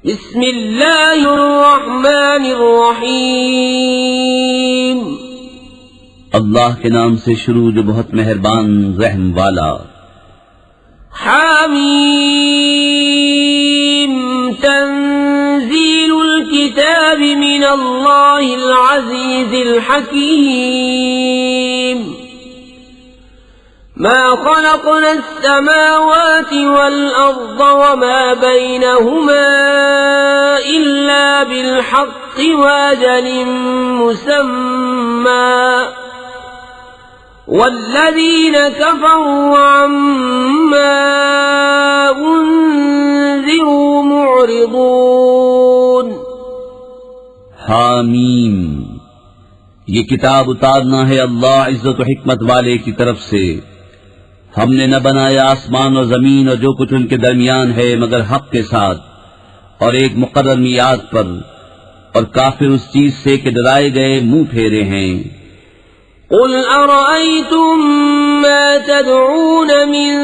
बिस्मिल्लाहिर्रहमानिर्रहीम। अल्लाह के नाम से शुरू जो बहुत मेहरबान रहम वाला। हामीम तंजीलुल किताबि मिनल्लाहिल अज़ीज़िल हकीम। मा खलक़नस समावाति वल अर्ज़ वमा बैनहुमा इल्ला बिल हक़्क़ि व अजलिम मुसम्मा। वल्लज़ीन कफ़रू अम्मा उन्ज़िरू मुअरिदून। हामीम, ये किताब उतारना है अल्लाह इज्जत और हिकमत वाले की तरफ से। हमने न बनाया आसमान और जमीन और जो कुछ उनके दरमियान है मगर हक के साथ और एक मुकर्रर मियाद पर, और काफिर उस चीज से कि डराए गए मुंह फेरे हैं। कुल अरअयतुम मा तदऊन मिन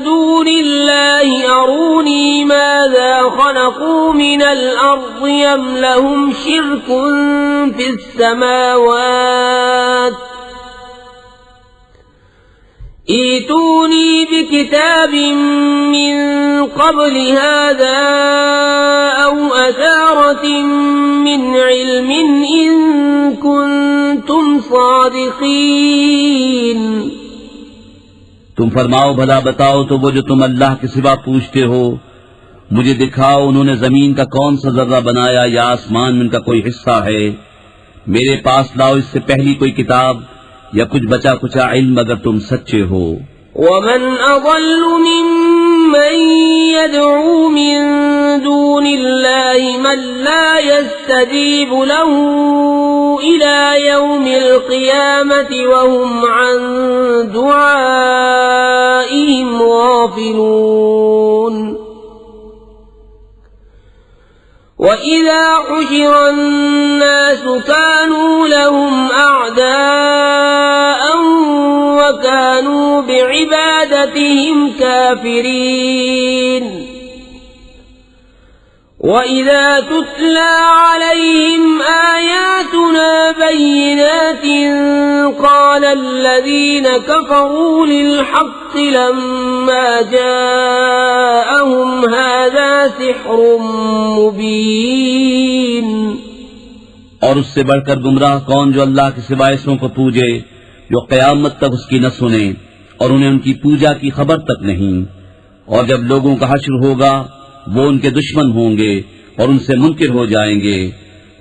दूनिल्लाहि अरूनी माज़ा खलक़ू मिनल अर्ज़ि अम लहुम शिर्कुन फिस समावात। ईतूनी बिकिताबिन मिन क़ब्लि हाज़ा औ असारतिन मिन इल्मिन इन कुन्तुम सादिक़ीन। तुम फरमाओ, भला बताओ तो वो जो तुम अल्लाह के सिवा पूछते हो, मुझे दिखाओ उन्होंने जमीन का कौन सा जर्रा बनाया या आसमान में उनका कोई हिस्सा है। मेरे पास लाओ इससे पहली कोई किताब या कुछ बचा कुचा इल्म अगर तुम सच्चे हो। वमन अज़ल्लु मिम्मन यदऊ मिन दूनिल्लाहि मन ला यस्तजीबु लहू इला यौमिल क़ियामति वहुम अन दुआइहिम गाफ़िलून। वइज़ा हुशिर अन्नास कानू लहुम अअदाअ वकानू बिइबादतिहिम काफिरीन। वइज़ा तुतला अलैहिम आयातुना बय्यिनातिन क़ाल अल्लज़ीन कफ़रू लिल्हक़्क़ि लम्मा जाअहुम हाज़ा सिह्रुम मुबीन। और उससे बढ़कर गुमराह कौन जो अल्लाह के सिवायसों को पूजे, जो क़यामत तक उसकी न सुने और उन्हें उनकी पूजा की खबर तक नहीं। और जब लोगों का हश्र होगा वो उनके दुश्मन होंगे और उनसे मुनकिर हो जाएंगे।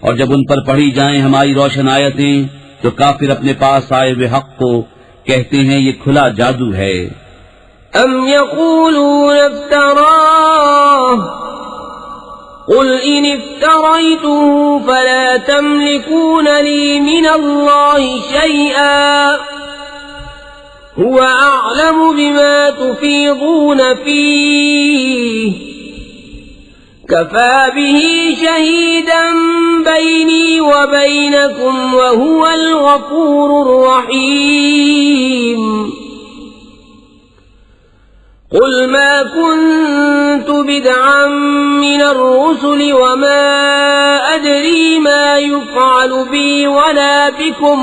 और जब उन पर पढ़ी जाएं हमारी रोशन आयतें तो काफिर अपने पास आए हुए हक को कहते हैं ये खुला जादू है। अम यक़ूलून इफ्तराह क़ुल इन इफ्तरैतुहु फला तमलिकून ली मिनल्लाहि शैअन हुवा अअलमु बिमा तुफ़ीदून फ़ीह कफ़ा बिही शहीदन बैनी व बैनकुम व हुवल गफ़ूरुर रहीम। क़ुल मा कुन्तु बिदअन मिनर रुसुलि व मा अदरी मा युफ़अलु बी वला बिकुम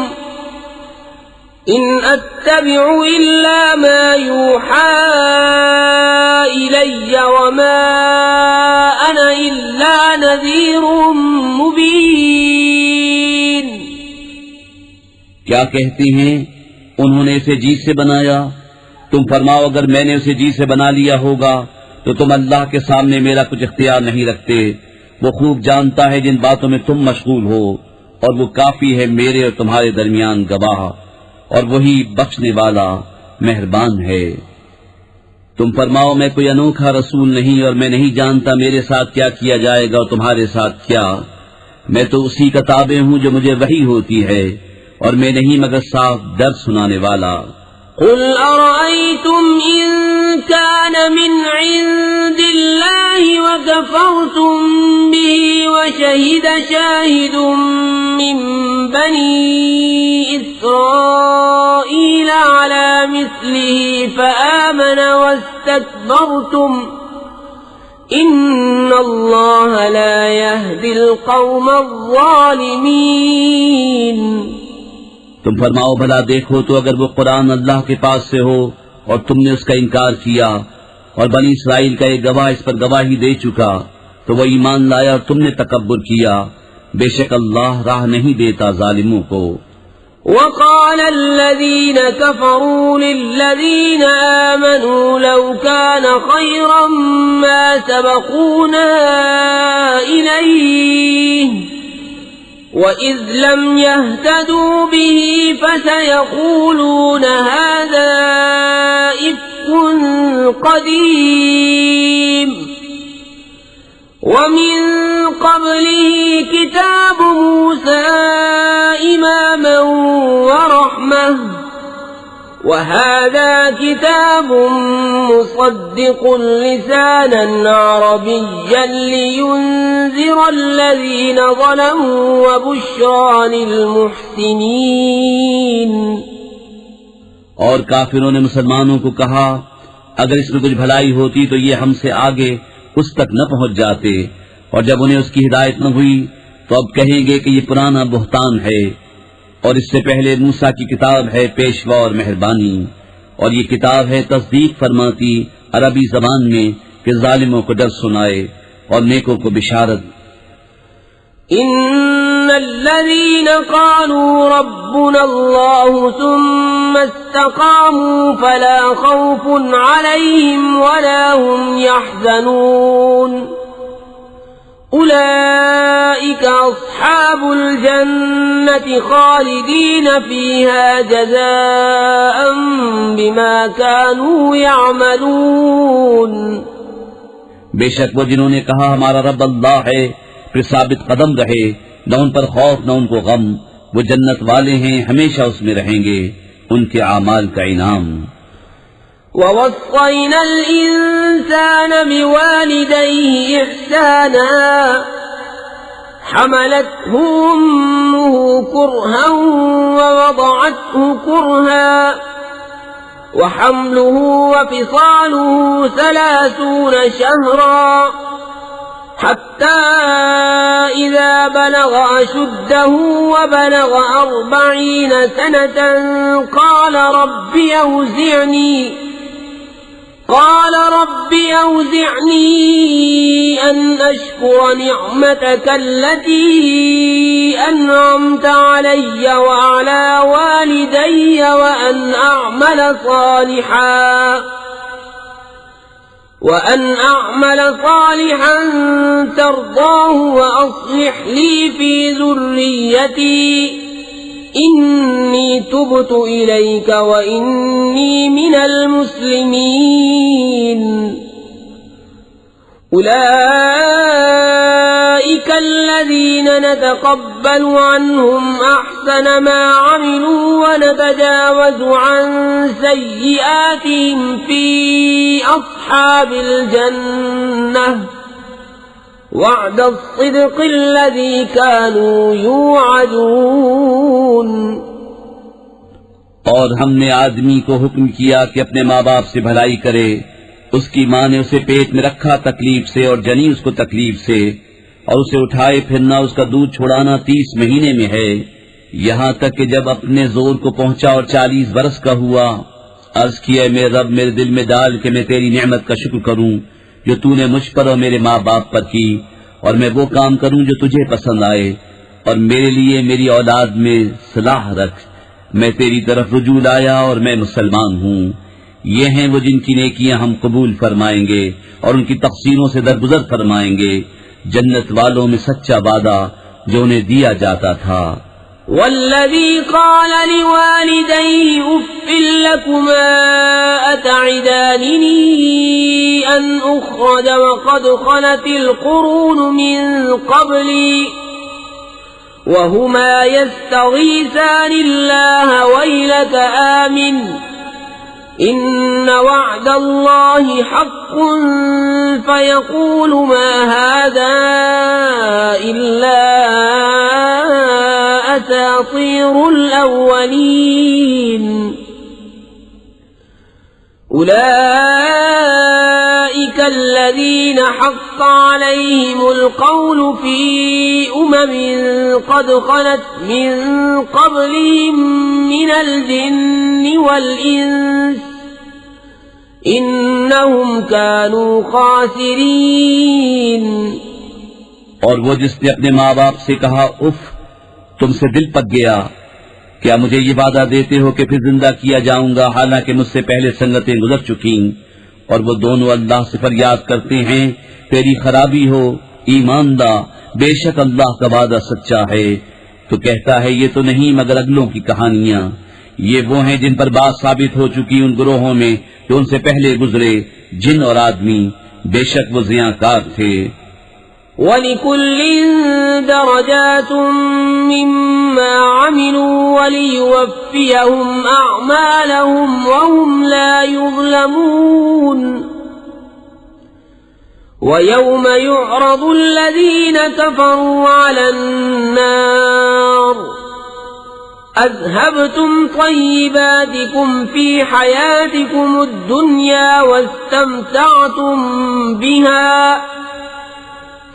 इन अत्तबिउ इल्ला मा यूहा इलय्य व मा अना इल्ला नज़ीरुम मुबीन। क्या कहते हैं उन्होंने इसे जी से बनाया? तुम फरमाओ, अगर मैंने उसे जी से बना लिया होगा तो तुम अल्लाह के सामने मेरा कुछ इख्तियार नहीं रखते। वो खूब जानता है जिन बातों में तुम मशगूल हो, और वो काफी है मेरे और तुम्हारे दरमियान गवाह, और वही बख्शने वाला मेहरबान है। तुम फरमाओ, मैं कोई अनोखा रसूल नहीं और मैं नहीं जानता मेरे साथ क्या किया जाएगा और तुम्हारे साथ क्या। मैं तो उसी का ताबे हूँ जो मुझे वही होती है, और मैं नहीं मगर साफ दर्द सुनाने वाला। क़ुल अरअयतुम इन कान मिन इंदिल्लाहि व कफ़रतुम बिही व शहिद शाहिदुम मिन बनी इस्राईल अला मिस्लिही फ़आमन वस्तकबरतुम इन्नल्लाह ला यहदिल कौमल ज़ालिमीन। तुम फरमाओ भला देखो तो अगर वो कुरान अल्लाह के पास से हो और तुमने उसका इनकार किया और बनी इसराइल का एक गवाह इस पर गवाही दे चुका तो वो ईमान लाया और तुमने तकब्बुर किया, बेशक अल्लाह राह नहीं देता जालिमों को। वक़ाल अल्लज़ीन कफ़रू लिल्लज़ीन आमनू लौ कान ख़ैरन मा सबक़ूना इलैहि वइज़ लम यहतदू बिही फसयक़ूलून हाज़ा इफ़्कुन क़दीम वमिन क़ब्लिही किताब मूसा इमामन वरहमह वहाज़ा किताबुन मुसद्दिक़ुन लिसानन अरबिय्यन लियुन्ज़िरल्लज़ीन ज़लमू वबुश्रा लिलमुहसिनीन। और काफिरों ने मुसलमानों को कहा, अगर इसमें कुछ भलाई होती तो ये हमसे आगे उस तक न पहुंच जाते, और जब उन्हें उसकी हिदायत न हुई तो अब कहेंगे कि ये पुराना बुहतान है, और इससे पहले मूसा की किताब है पेशवा और मेहरबानी, और ये किताब है तस्दीक फरमाती अरबी जबान में कि जालिमों को डर सुनाए और नेकों को बिशारत। इन्नल्लज़ीन क़ालू रब्बुनल्लाहु सुम्मा इस्तक़ामू फला ख़ौफ़ुन अलैहिम वला हुम यहज़नून उलाइक अस्हाबुल जन्नति ख़ालिदीन फ़ीहा जज़ाअन बिमा कानू यअमलून। बेशक वो जिन्होंने कहा हमारा रब अल्लाह है, फिर साबित कदम रहे, न उन पर खौफ न उनको गम, वो जन्नत वाले हैं, हमेशा उसमें रहेंगे, उनके आमाल का इनाम। ववस्सैनल इंसान बिवालिदैहि इहसाना हमलतहु उम्मुहु कुरहन ववदअतहु कुरहा वहम्लुहु वफिसालुहु 30 शहरा हत्ता इज़ा बलग अशुद्धहु वबलग 40 सनतन क़ाल रब्बि औज़िअनी अन अश्कुर निअमतक अल्लती अनअमत अलय्य वअला वालिदैय वअन अअमल सालिहान तर्दाह वअस्लिह ली फी ज़ुर्रियती इन्नी तुबतु इलैक वइन्नी मिनल मुस्लिमीन। उलाइक अल्लज़ीन नतक़ब्बलु अन्हुम अहसन मा अमिलू वनतजावज़ु अन सय्यिआतिहिम फी अस्हाबिल जन्नह वअद अस्सिद्क़ि अल्लज़ी कानू यूअदून। और हमने आदमी को हुक्म किया कि अपने माँ बाप से भलाई करे। उसकी माँ ने उसे पेट में रखा तकलीफ से और जनी उसको तकलीफ से, और उसे उठाए फिरना उसका दूध छुड़ाना 30 महीने में है, यहाँ तक कि जब अपने जोर को पहुंचा और 40 बरस का हुआ, अर्ज किया मेरे रब मेरे दिल में डाल के मैं तेरी नेमत का शुक्र करूं जो तूने मुझ पर और मेरे माँ बाप पर की, और मैं वो काम करूं जो तुझे पसंद आए, और मेरे लिए मेरी औलाद में सलाह रख। मैं तेरी तरफ रुजू लाया और मैं मुसलमान हूँ। ये हैं वो जिनकी नेकियां हम कबूल फरमाएंगे और उनकी तक़सीरों से दरगुजर फरमाएंगे, जन्नत वालों में सच्चा वादा जो उन्हें दिया जाता था। वल्लज़ी क़ाल लिवालिदैहि उफ़्फ़िन लकुमा अतअिदानिनी अन उख़्रज वक़द ख़लतिल क़ुरून मिन क़ब्ली वहुमा यस्तग़ीसानिल्लाह वैलक आमिन इन्न वअदल्लाहि हक़्क़ुन फ़यक़ूलु मा हाज़ा इल्ला असातीरुल अव्वलीन। उलाइक الذين حق عليهم القول في قد خلت من قبلهم من الجن والإنس إنهم كانوا خاسرين। और वो जिसने अपने माँ बाप से कहा उफ, तुमसे दिल पक गया, क्या मुझे ये वादा देते हो कि फिर जिंदा किया जाऊंगा हालांकि मुझसे पहले संगतें गुजर चुकी। और वो दोनों अल्लाह से फरियाद करते हैं, तेरी खराबी हो ईमानदा, बेशक अल्लाह का वादा सच्चा है। तो कहता है ये तो नहीं मगर अगलों की कहानियां। ये वो हैं जिन पर बात साबित हो चुकी उन गुरोहों में जो उनसे पहले गुजरे, जिन और आदमी, बेशक वो ज़ियाकार थे। वलिकुल्लिन दरजातुम मिम्मा अमिलू वलियुवफ्फियहुम अअमालहुम वहुम ला युज़लमून। वयौम युअरदु अल्लज़ीन कफ़रू अलन नार अज़हबतुम तय्यिबातिकुम फ़ी हयातिकुम अद्दुन्या वस्तमतअतुम बिहा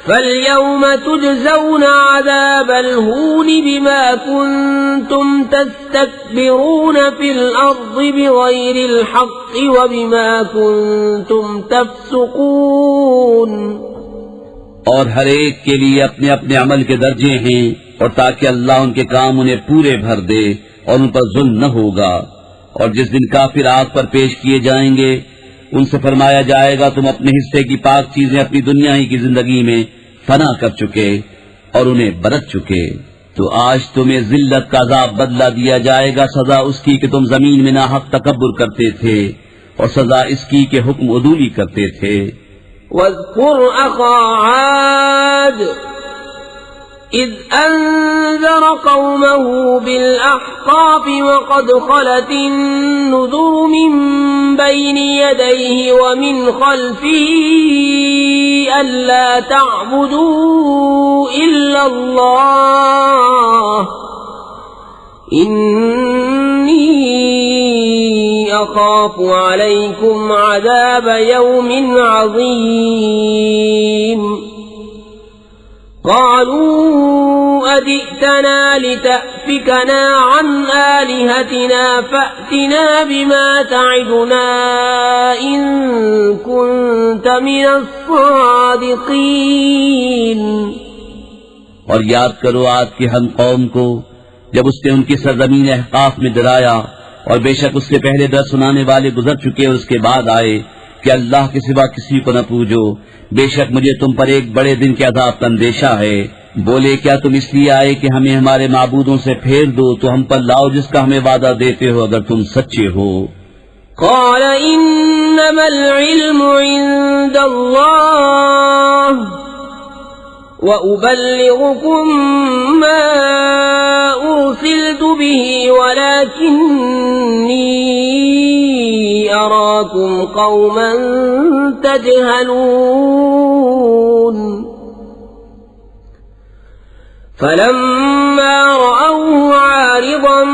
फल्यौम तुजज़ौना अज़ाबल हून बिमा कुन्तुम तस्तक्बिरून फ़िल अर्ज़ि बिग़ैरिल हक़्क़ि व बिमा कुन्तुम तफ़्सुक़ून। और हर एक के लिए अपने अपने अमल के दर्जे हैं, और ताकि अल्लाह उनके काम उन्हें पूरे भर दे और उन पर जुल्म न होगा। और जिस दिन काफिर आग पर पेश किए जाएंगे उनसे फरमाया जाएगा, तुम अपने हिस्से की पाक चीजें अपनी दुनिया ही की जिंदगी में फना कर चुके और उन्हें बरत चुके, तो आज तुम्हें जिल्लत का अज़ाब बदला दिया जाएगा, सजा उसकी कि तुम जमीन में नाहक तकब्बुर करते थे, और सजा इसकी कि हुक्म उदूली करते थे। वज़कुर अख़ा आद इज़ अंज़र क़ौमहु बिलअहक़ाफ़ वक़द ख़लतिन नुज़ुरु मिन बैनि यदैहि व मिन ख़ल्फ़िही अल्ला तअबुदू इल्लल्लाह इन्नी अख़ाफ़ु अलैकुम अज़ाब यौमिन अज़ीम। क़ालू अजि'तना लितअफ़िकना अन आलिहतिना फ़अतिना बिमा तअिदुना इन कुन्त मिनस्सादिक़ीन। और याद करो आद की हम कौम को जब उसने उनकी सरजमीन अहक़ाफ़ में डराया, और बेशक उससे पहले डर सुनाने वाले गुजर चुके और उसके बाद आए कि अल्लाह के सिवा किसी को न पूजो, बेशक मुझे तुम पर एक बड़े दिन के अज़ाब का अंदेशा है। बोले क्या तुम इसलिए आए कि हमें हमारे माबूदों से फेर दो, तो हम पर लाओ जिसका हमें वादा देते हो अगर तुम सच्चे हो। क़ाल इन्नमल इल्मु इंदल्लाह व उबल्लिगुकुम मा उरसिलतु बिही वलाकिन्नी अराकुम क़ौमन तजहलून। फलम्मा रअवहु आरिदन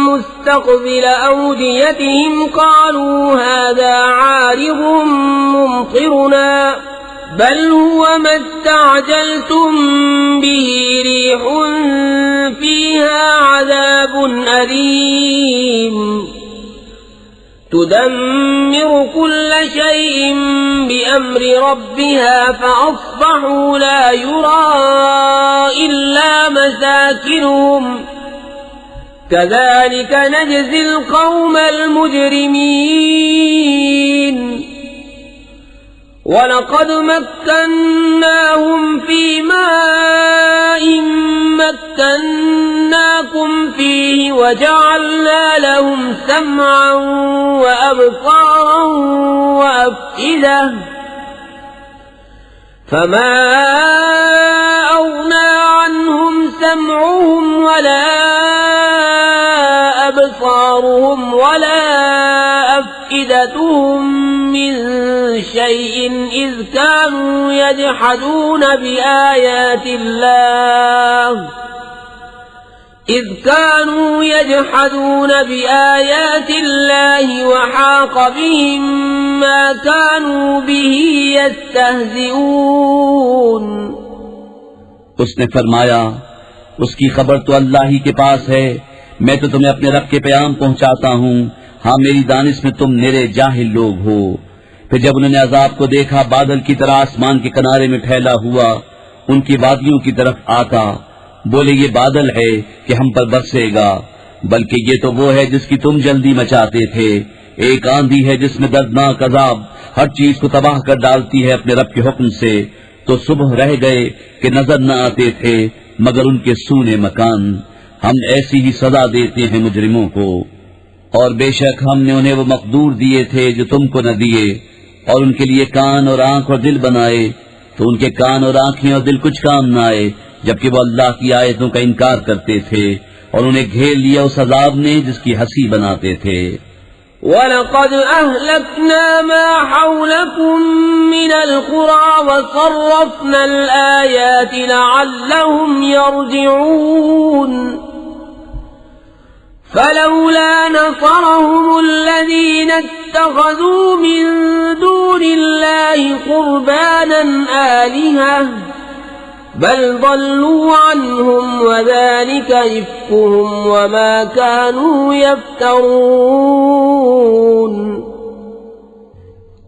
मुस्तक़बिल अवदियतिहिम क़ालू हाज़ा आरिदुन मुमतिरुना बल हुवा मस्तअजलतुम बिही रीहुन फ़ीहा अज़ाबुन अलीम तुदम्मिरु कुल्ल शैइन बिअम्रि रब्बिहा फ़अस्बहू ला युरा इल्ला मसाकिनुहुम कज़ालिक नजज़िल क़ौमल मुजरिमीन। वलक़द मक्कन्नाहुम फ़ी माइन मक्कन्नाकुम फ़ीहि वजअलना लहुम समअन व अबसारन व अफ़इदा फमा अग़ना अन्हुम समउहुम वला अबसारुहुम वला अफ़इदतुहुम मिन शैइन इज़ कानू यजहदून बिआयातिल्लाह إذ كانوا يجحدون بآيات الله وحاق بهم ما كانوا به يستهزئون। उसने फरमाया, उसकी खबर तो अल्लाह ही के पास है, मैं तो तुम्हें अपने रब के पैगाम पहुंचाता हूँ। हाँ, मेरी दानिश में तुम मेरे जाहिल लोग हो। फिर जब उन्होंने अजाब को देखा बादल की तरह आसमान के किनारे में फैला हुआ उनकी वादियों की तरफ आता, बोले ये बादल है कि हम पर बरसेगा, बल्कि ये तो वो है जिसकी तुम जल्दी मचाते थे। एक आंधी है जिसमें दर्दनाक अजाब हर चीज को तबाह कर डालती है अपने रब के हुक्म से। तो सुबह रह गए कि नजर न आते थे मगर उनके सूने मकान। हम ऐसी ही सजा देते हैं मुजरिमों को। और बेशक हमने उन्हें वो मकदूर दिए थे जो तुमको न दिए, और उनके लिए कान और आंख और दिल बनाए, तो उनके कान और आंखें और दिल कुछ काम न आए, जबकि वो अल्लाह की आयतों का इनकार करते थे, और उन्हें घेर लिया उस अजाब ने जिसकी हंसी बनाते थे। वलक़द अहलकना मा हौलकुम मिनल क़ुरा वसर्रफ़नल आयाति लअल्लहुम यरजिऊन। फलौला नसरहुमुल्लज़ीना इत्तख़ज़ू मिन दूनिल्लाहि क़ुरबानन आलिहः बल ضلوا عنهم وذلك إفكهم وما كانوا يفترون।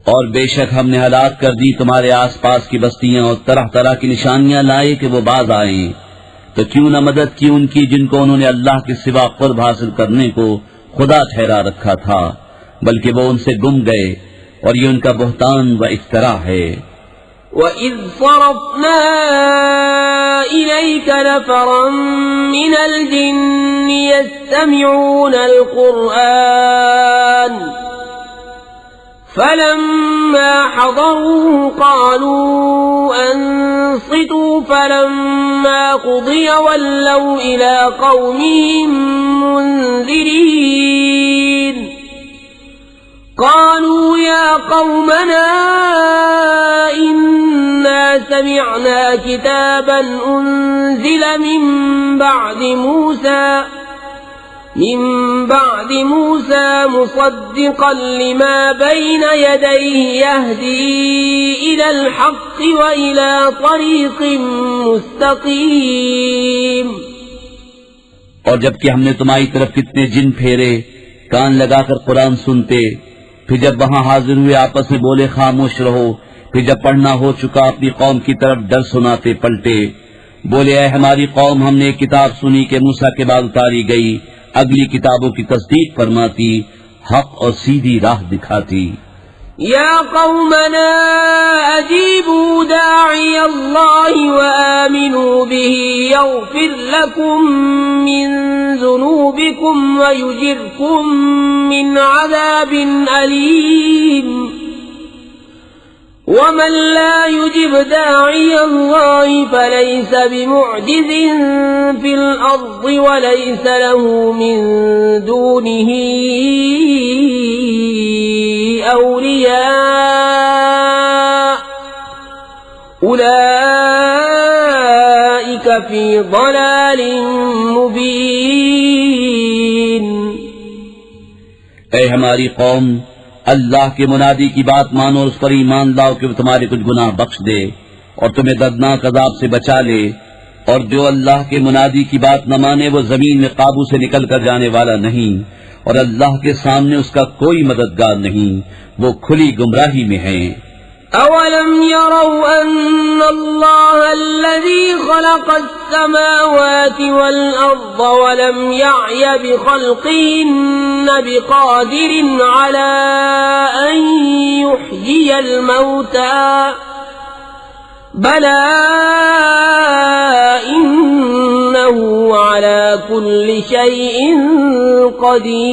और बेशक हमने हलाक कर दी तुम्हारे आसपास की बस्तियां और तरह तरह की निशानियां लाए कि वो बाज आए, तो क्यों न मदद की उनकी जिनको उन्होंने अल्लाह के सिवा कुर्ब हासिल करने को खुदा ठहरा रखा था, बल्कि वो उनसे गुम गए, और ये उनका बुहतान व इफ्तरा है। وَإِذْ صَرَفْنَا إِلَيْكَ نَفَرًا مِنَ الْجِنِّ يَسْتَمِعُونَ الْقُرْآنَ فَلَمَّا حَضَرُوهُ قَالُوا أَنصِتُوا فَلَمَّا قُضِيَ وَلَّوْا إِلَى قَوْمِهِمْ مُنذِرِينَ قالوا يا قومنا إنا سمعنا كتابا أنزل من بعد موسى مصدقا لما بين يديه يهدي إلى الحق وإلى طريق مستقيم। और जबकि हमने तुम्हारी तरफ कितने जिन फेरे, कान लगाकर कुरान सुनते, फिर जब वहां हाजिर हुए आपस में बोले खामोश रहो, फिर जब पढ़ना हो चुका अपनी कौम की तरफ डर सुनाते पलटे, बोले ऐ हमारी कौम, हमने एक किताब सुनी कि मूसा के बाद उतारी गई, अगली किताबों की तस्दीक फरमाती, हक और सीधी राह दिखाती। या कौमना अजीबू दाई अल्लाह व आमिनू बिही यग़फिर लकुम मिन ज़ुनूबिकुम व युजिरकुम मिन अज़ाबिन अलीम। वमन ला युजिब दाई अल्लाह फलैस बिमुअजिज़िन फिल अर्ज़ व लैस लहू मिन दूनिही औलिया उलाइक फी ज़लालिन मुबीन। ऐ हमारी कौम, अल्लाह के मुनादी की बात मानो और उस पर ईमान लाओ कि वो तुम्हारे कुछ गुनाह बख्श दे और तुम्हें दर्दनाक अजाब से बचा ले। और जो अल्लाह के मुनादी की बात न माने वो जमीन में काबू से निकल कर जाने वाला नहीं, और अल्लाह के सामने उसका कोई मददगार नहीं, वो खुली गुमराही में है। अवलम यरौ अन्नल्लाह अल्लज़ी ख़लक़स-समावाति वल-अर्ज़ वलम यअय बिख़ल्क़िहिन्न बिक़ादिरिन अला अन युहयियल मौता बला इन्नहु अला कुल्लि शैइन क़दीर।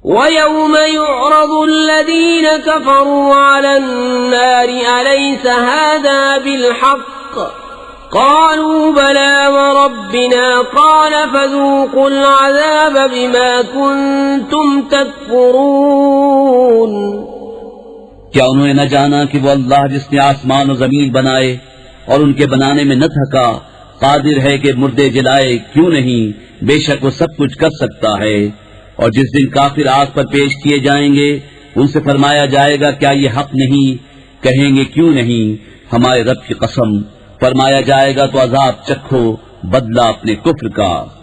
वयौम युअरज़ु अल्लज़ीना कफ़रू अला अन्नारि अलैस हाज़ा बिल्हक़्क़ क़ालू बला वरब्बिना क़ाल फ़ज़ूक़ुल अज़ाब बिमा कुन्तुम तकफ़ुरून। क्या उन्होंने न जाना कि वो अल्लाह जिसने आसमान और जमीन बनाए और उनके बनाने में न थका, कादिर है कि मुर्दे जलाए, क्यों नहीं, बेशक वो सब कुछ कर सकता है। और जिस दिन काफिर आग पर पेश किए जाएंगे, उनसे फरमाया जाएगा क्या ये हक नहीं? कहेंगे क्यों नहीं, हमारे रब की कसम। फरमाया जाएगा तो अजाब चखो, बदला अपने कुफ्र का।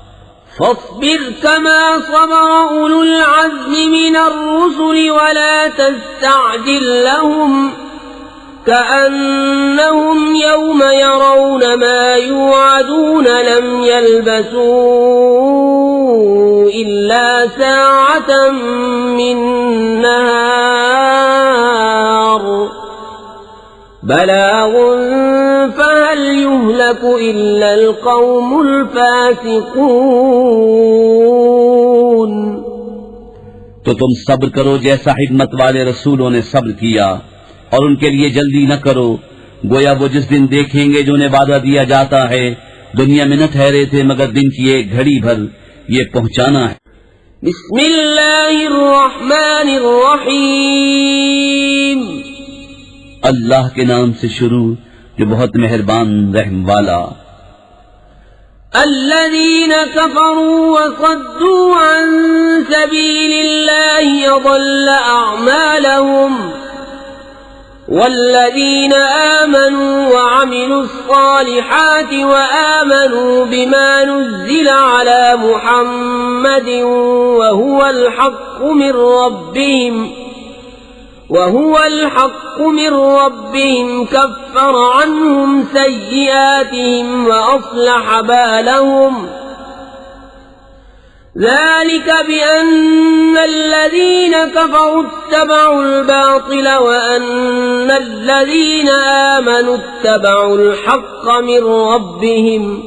فاصبر كما صبر أولو العزم من الرسل ولا تستعجل لهم كأنهم يوم يرون ما يوعدون لم يلبثوا إلا ساعة من نهار بلاغ فهل يهلك إلا القوم الفاسقون। तो तुम सब्र करो जैसा हिम्मत वाले रसूलों ने सब्र किया, और उनके लिए जल्दी न करो, गोया वो जिस दिन देखेंगे जो उन्हें वादा दिया जाता है, दुनिया में न ठहरे थे मगर दिन की एक घड़ी भर, ये पहुंचाना है। बिस्मिल्लाहिर्रहमानिर्रहीम, अल्लाह के नाम से शुरू जो बहुत मेहरबान रहम वाला। الذين كفروا وصدوا عن سبيل الله أضل أعمالهم والذين آمنوا وعملوا الصالحات وآمنوا بما نزل على محمد وهو الحق من ربهم كفر عنهم سيئاتهم وأصلح بالهم ذلك بأن الذين كفروا اتبعوا الباطل وأن الذين آمنوا اتبعوا الحق من ربهم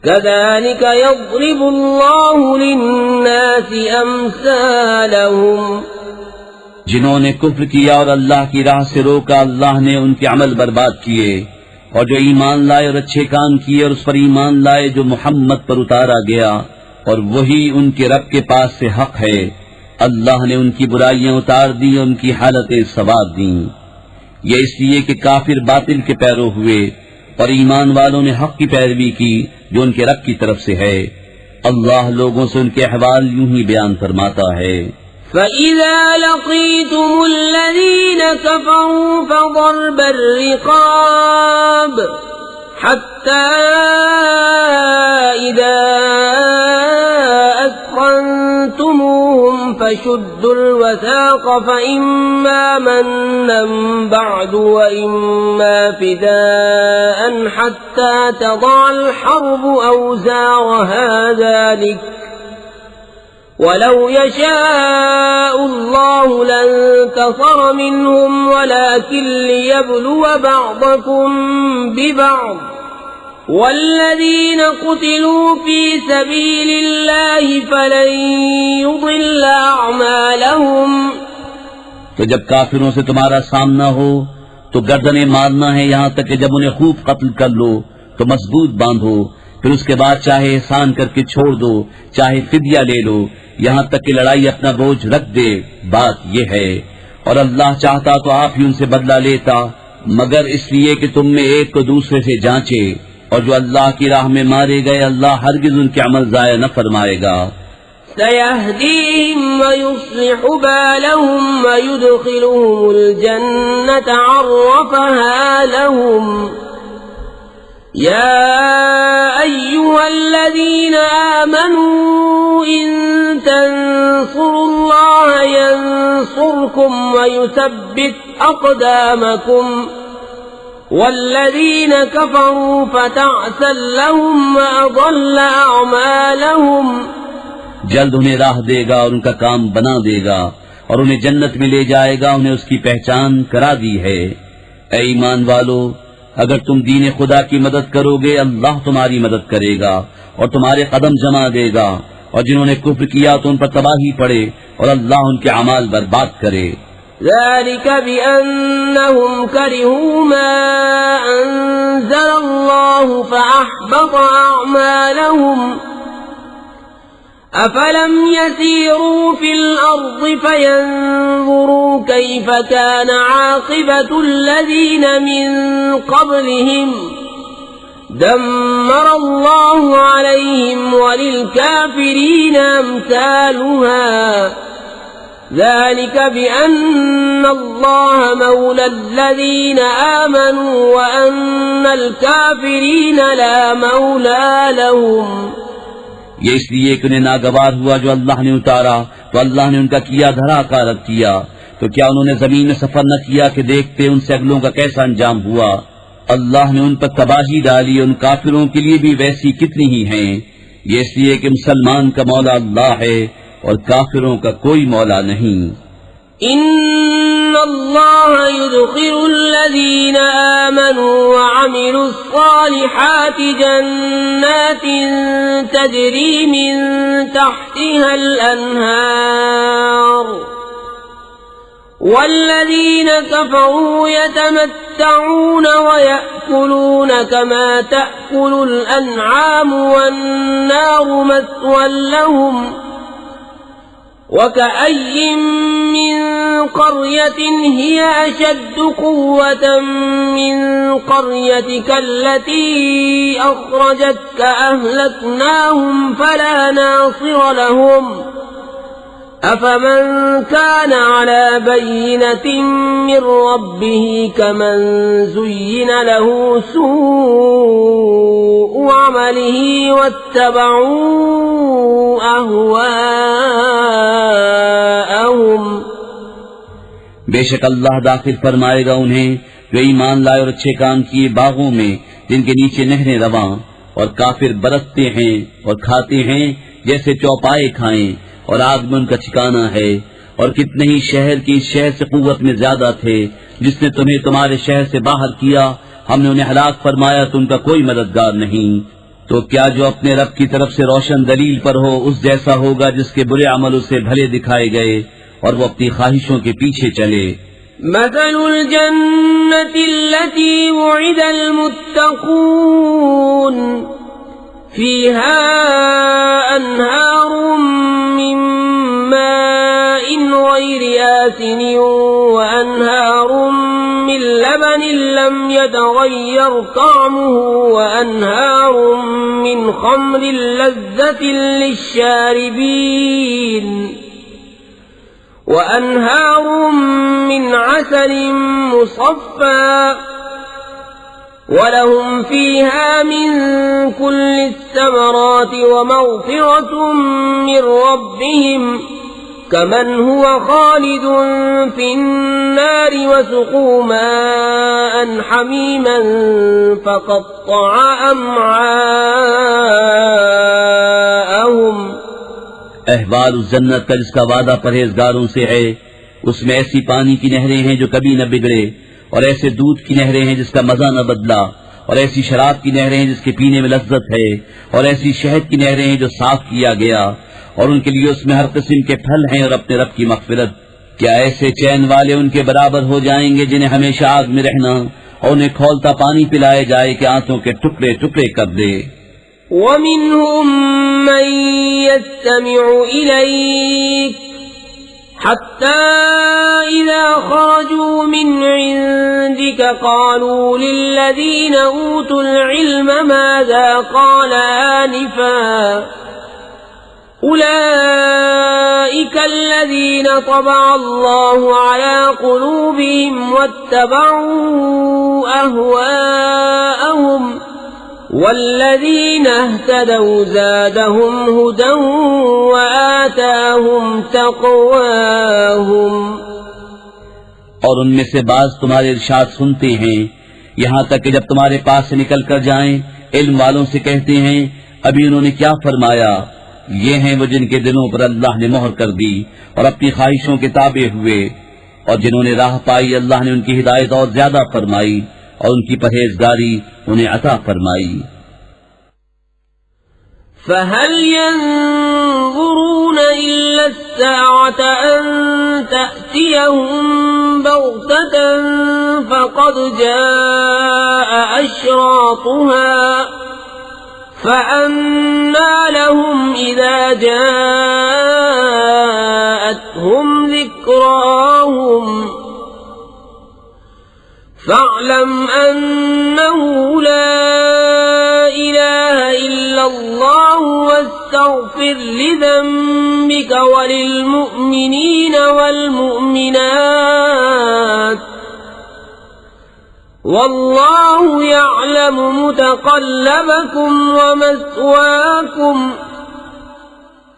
كذلك يضرب الله للناس أمثالهم। जिन्होंने कुफ्र किया और अल्लाह की राह से रोका, अल्लाह ने उनके अमल बर्बाद किए, और जो ईमान लाए और अच्छे काम किए और उस पर ईमान लाए जो मोहम्मद पर उतारा गया, और वही उनके रब के पास से हक है, अल्लाह ने उनकी बुराइयां उतार दी और उनकी हालतें सवार दी। ये इसलिए कि काफिर बातिल के पैरो हुए और ईमान वालों ने हक की पैरवी की जो उनके रब की तरफ से है। अल्लाह लोगों से उनके अहवाल यूं ही बयान फरमाता है। فإذا لقيتم الذين كفروا فضرب الرقاب حتى إذا أثخنتموهم فشدوا الوثاق فإما منا بعد وإما فداء حتى تضع الحرب أوزارها ذلك ولو يشاء الله لانتصر منهم ولكن ليبلو بعضكم ببعض والذين قتلوا في سبيل الله فلن يضل أعمالهم। तो जब काफिरों से तुम्हारा सामना हो तो गर्दनें मारना है, यहाँ तक कि जब उन्हें खूब कत्ल कर लो तो मजबूत बांधो, फिर उसके बाद चाहे एहसान करके छोड़ दो, चाहे फिदिया ले लो, यहाँ तक कि लड़ाई अपना बोझ रख दे। बात यह है, और अल्लाह चाहता तो आप ही उनसे बदला लेता, मगर इसलिए कि तुम में एक को दूसरे से जांचे, और जो अल्लाह की राह में मारे गए अल्लाह हरगिज उनके अमल जाया न फरमाएगा। सयहदीहिम वयुस्लिहु बालहुम वयुदखिलुहुम अल-जन्नत अर्रफहा लहुम। या अय्युहल्लज़ीना आमनू इन तंसुरुल्लाह यंसुरकुम वयुसब्बित अक़दामकुम वल्लज़ीना कफ़रू फ़तअसन लहुम वअज़ल्ल अअमालहुम। जल्द उन्हें राह देगा और उनका काम बना देगा और उन्हें जन्नत में ले जाएगा, उन्हें उसकी पहचान करा दी है। ऐ ईमान वालो, अगर तुम दीन खुदा की मदद करोगे अल्लाह तुम्हारी मदद करेगा और तुम्हारे कदम जमा देगा, और जिन्होंने कुफ्र किया तो उन पर तबाही पड़े और अल्लाह उनके अमाल बर्बाद करे। ذلك بأنهم كرهوا ما أنزل الله فأحبط أعمالهم أفلم يسيروا في الأرض فينظروا كيف كان عاقبة الذين من قبلهم دمر الله عليهم وللكافرين أمثالها ذلك بأن الله مولى الذين آمنوا وأن الكافرين لا مولى لهم ये इसलिए कि उन्हें नागवार हुआ जो अल्लाह ने उतारा तो अल्लाह ने उनका किया धरा कारक किया। तो क्या उन्होंने जमीन में सफर न किया कि देखते उनसे अगलों का कैसा अंजाम हुआ। अल्लाह ने उन पर तबाही डाली, उन काफिरों के लिए भी वैसी कितनी ही हैं। ये इसलिए कि मुसलमान का मौला अल्लाह है और काफिरों का कोई मौला नहीं। इन्नल्लाह युदखिलुल्लज़ीन आमनू व अमिलुस्सालिहाति जन्नातिन तजरी मिन तहतिहल अन्हार वल्लज़ीन कफरू यतमत्तऊन व यअकुलून कमा तअकुलुल अन्आम वन्नारु मस्वन लहुम वकअय्यिन मिन क़र्यतिन हिय अशद्दु क़ुव्वतन मिन क़र्यतिका अल्लती अख़रजतक अहलकनाहुम फला नासिर लहुम अफमन कान अला बय्यिनतिन मिन रब्बिह कमन ज़ुय्यिन लहु सूअु अमलिही वत्तबऊ अहवाअहुम। बेशक अल्लाह दाखिल फरमाएगा उन्हें जो ईमान लाए और अच्छे काम किए बागों में जिनके नीचे नहरें रवां, और काफिर बरतते हैं और खाते हैं जैसे चौपाए खाएं, और आग में उनका ठिकाना है। और कितने ही शहर की इस शहर से कुव्वत में ज्यादा थे जिसने तुम्हें तुम्हारे शहर से बाहर किया, हमने उन्हें हलाक फरमाया तो उनका कोई मददगार नहीं। तो क्या जो अपने रब की तरफ से रोशन दलील पर हो उस जैसा होगा जिसके बुरे अमल उसे भले दिखाए गए और वो अपनी ख्वाहिशों के पीछे चले। मसलुल जन्नतिल्लती वुइदल मुत्तकून फीहा अन्हारुम मिन माइन गैरि आसिनिन व अन्हारुम मिन लबनिन लम यतगय्यर तअमुहु व अन्हारुम मिन खम्रिन लज़्ज़तिन लिश्शारिबीन वअन्हार मिन असल मुसफ़्फ़ा वलहुम फ़ीहा मिन कुल्लि الثمرات वमग़फ़िरतुम मिन रब्बिहिम कमन हुवा ख़ालिदुन फ़िन्नार वसुक़ू माअन हमीमन फ़क़त्तअ अमआअहुम। अहवाल उस जन्नत का जिसका वादा परहेजगारों से है, उसमें ऐसी पानी की नहरें हैं जो कभी न बिगड़े, और ऐसे दूध की नहरें हैं जिसका मजा न बदला, और ऐसी शराब की नहरें हैं जिसके पीने में लज्जत है, और ऐसी शहद की नहरें हैं जो साफ किया गया, और उनके लिए उसमें हर किस्म के फल हैं और अपने रब की मग़फ़िरत। क्या ऐसे चैन वाले उनके बराबर हो जाएंगे जिन्हें हमेशा आग में रहना और उन्हें खौलता पानी पिलाए जाए कि आंतों के टुकड़े टुकड़े कर दे। ومنهم من يستمع إليك حتى إذا خرجوا من عندك قالوا للذين أوتوا العلم ماذا قال آنفا أولئك الذين طبع الله على قلوبهم واتبعوا أهواءهم والذين اهتدوا زادهم هدى وآتاهم तक़वाहुम। और उनमें से बाज तुम्हारे इरशाद सुनते हैं, यहाँ तक कि जब तुम्हारे पास से निकल कर जाएं इल्म वालों से कहते हैं अभी उन्होंने क्या फरमाया। ये हैं वो जिनके दिलों पर अल्लाह ने मोहर कर दी और अपनी ख्वाहिशों के ताबे हुए, और जिन्होंने राह पाई अल्लाह ने उनकी हिदायत और ज्यादा फरमाई और उनकी परहेजगारी उन्हें अता फरमाई। فهل ينظرون إلا الساعة أن تأتيهم بغتة فقد جاء أشراطها فأنى لهم إذا جاءتهم ذكراهم فاعلم أنه لا إله إلا الله واستغفر لذنبك وللمؤمنين والمؤمنات والله يعلم متقلبكم ومثواكم।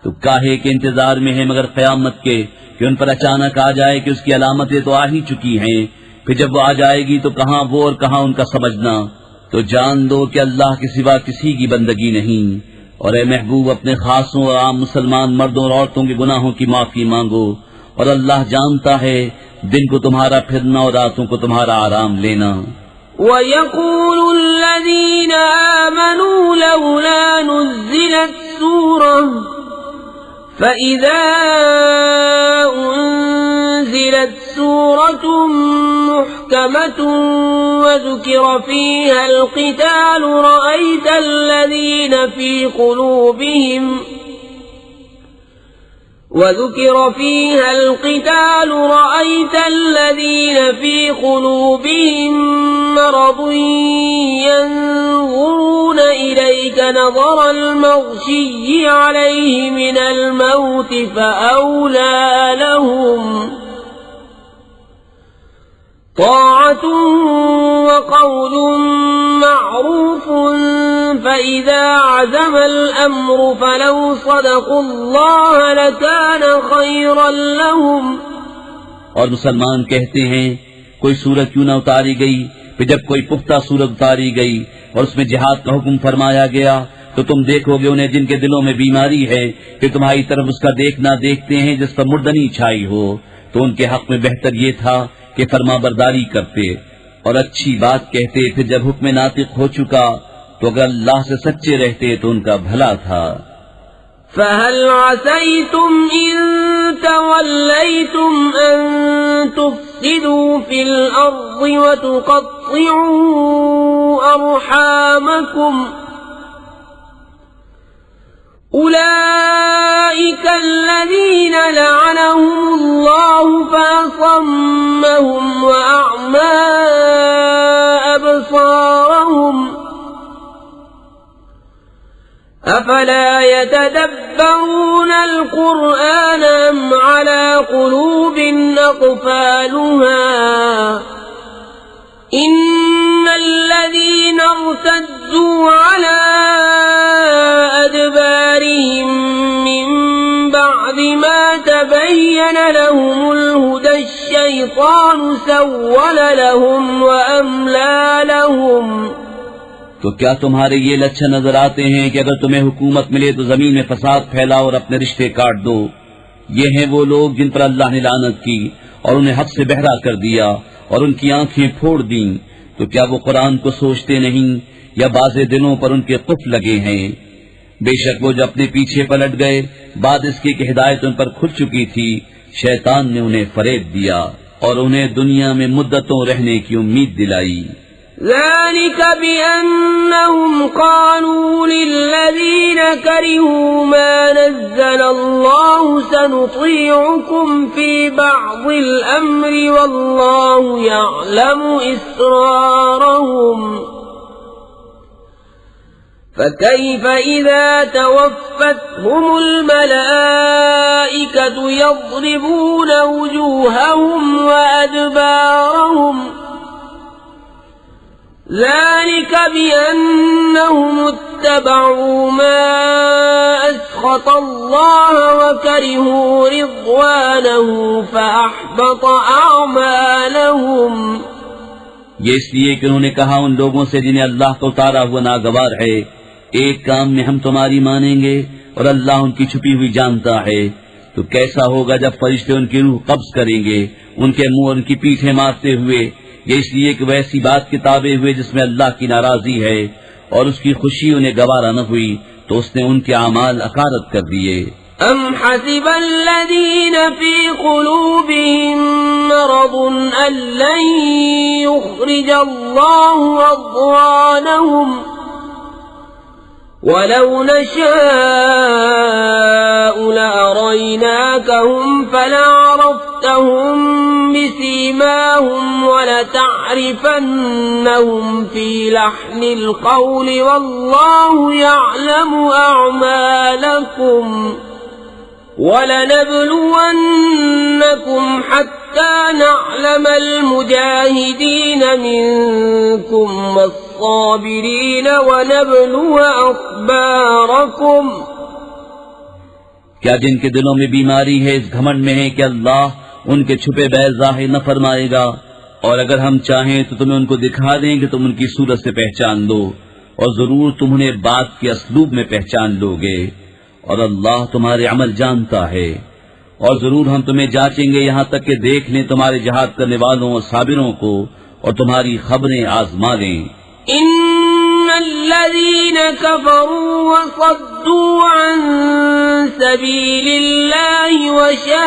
तो काहे के इंतजार में है मगर क़यामत के कि उन पर अचानक आ जाए कि उसकी अलामतें तो आ ही चुकी हैं, फिर जब वो आ जाएगी तो कहाँ वो और कहाँ उनका समझना। तो जान दो कि अल्लाह के सिवा किसी की बंदगी नहीं, और ए महबूब अपने खासों और आम मुसलमान मर्दों और औरतों के गुनाहों की माफी मांगो, और अल्लाह जानता है दिन को तुम्हारा फिरना और रातों को तुम्हारा आराम लेना। وَيَقُولُ الَّذِينَ آمَنُوا لَوْلَا نُزِّلَتْ سُورَةٌ فَإِذَا أُنزِلَتْ سُورَةٌ مُحْكَمَةٌ وَذُكِرَ فِيهَا الْقِتَالُ رَأَيْتَ الَّذِينَ في قلوبهم مرض ينظرون إليك نظر المغشي عليه من الموت فأولى لهم طاعة وقول معروف فإذا عزم الأمر فلو صدقوا الله لكان خيرا لهم। और मुसलमान कहते हैं कोई सूरत क्यों न उतारी गई, फिर जब कोई पुख्ता सूरत उतारी गई और उसमें जिहाद का हुक्म फरमाया गया तो तुम देखोगे उन्हें जिनके दिलों में बीमारी है, फिर तुम्हारी तरफ उसका देखना देखते हैं जिस पर मुर्दनी छाई हो, तो उनके हक में बेहतर ये था कि फरमाबरदारी करते और अच्छी बात कहते। फिर जब हुक्म नातिक हो चुका तो अगर अल्लाह से सच्चे रहते तो उनका भला था। فهل عسيتم إن توليتم أن تفسدوا في الأرض وتقطعوا أرحامكم أولئك الذين لعنهم الله فأصمهم وأعمى أبصارهم أفلا يتدبرون القرآن أم على قلوب أقفالها إن الذين ارتدوا على أدبارهم من بعد ما تبين لهم الهدى الشيطان سول لهم وأملى لهم। तो क्या तुम्हारे ये लक्षण नजर आते हैं कि अगर तुम्हें हुकूमत मिले तो जमीन में फसाद फैलाओ और अपने रिश्ते काट दो। ये हैं वो लोग जिन पर अल्लाह ने लानत की और उन्हें हक से बहरा कर दिया और उनकी आंखें फोड़ दी। तो क्या वो कुरान को सोचते नहीं या बाज़े दिलों पर उनके कुफ लगे हैं? बेशक वो जो अपने पीछे पलट गए बाद इसके कि हिदायत उन पर खुल चुकी थी, शैतान ने उन्हें फरेब दिया और उन्हें दुनिया में मुद्दतों रहने की उम्मीद दिलाई। ذلك بأنهم قالوا للذين كرهوا ما نزل الله سنطيعكم في بعض الأمر والله يعلم إسرارهم فكيف إذا توفتهم الملائكة يضربون وجوههم وأدبارهم ذلك بأنهم اتبعوا ما أسخط الله وكرهوا رضوانه فأحبط أعمالهم। ये इसलिए कि उन्होंने कहा उन लोगों से जिन्हें अल्लाह का उतारा हुआ नागवार है, एक काम में हम तुम्हारी मानेंगे और अल्लाह उनकी छुपी हुई जानता है। तो कैसा होगा जब फरिश्ते उनकी रूह कब्ज करेंगे उनके मुंह और उनकी पीठे मारते हुए। ये इसलिए कि वैसी बात के ताबे हुए जिसमें अल्लाह की नाराजगी है और उसकी खुशी उन्हें गवारा न हुई तो उसने उनके अमाल अकारत कर दिए। أم حسب الذين في قلوبهم مرض أن لن يخرج الله أضغانهم ولو نشاء لأريناكهم فلعرفتهم بسيماهم ولتعرفنهم في لحن القول والله يعلم أعمالكم ولنبلونكم حتى نعلم المجاهدين منكم والصابرين ونبلو أخباركم क्या जिनके दिलों में बीमारी है इस घमंड में है कि अल्लाह उनके छुपे बैर जाहिर न फरमाएगा, और अगर हम चाहें तो तुम्हें उनको दिखा दें कि तुम उनकी सूरत से पहचान लो, और जरूर तुम उन्हें बात के असलूब में पहचान लोगे, और अल्लाह तुम्हारे अमल जानता है। और जरूर हम तुम्हें जांचेंगे यहाँ तक कि देख लें तुम्हारे जहाद करने वालों और साबिरों को और तुम्हारी खबरें आजमा लें। इन्नल्लज़ीन कफ़रू वसद्दू अन सबीलिल्लाहि वशाक़्क़ुर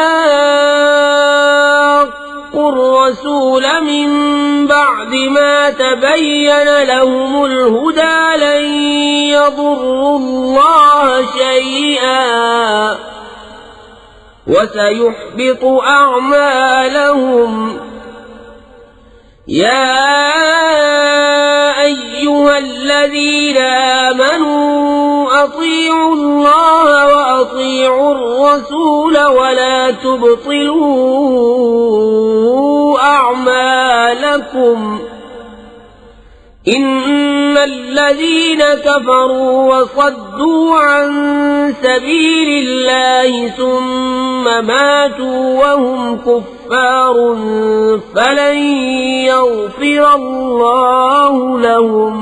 रसूल मिन बअदि मा तबय्यन लहुमुल हुदा लन यदुर्रुल्लाह शै'अन वसयुहबितु अअमालहुम। या अय्युहल्लज़ीना आमनू अतीअू अल्लाह व अतीअू अर्रसूल वला तुबतिलू अअमालकुम। इन्नल्लज़ीन कफ़रू वसद्दू अन सबीलिल्लाहि सुम्म मातू वहुम कुफ्फारुन फलन यग़फ़िरल्लाहु लहुम।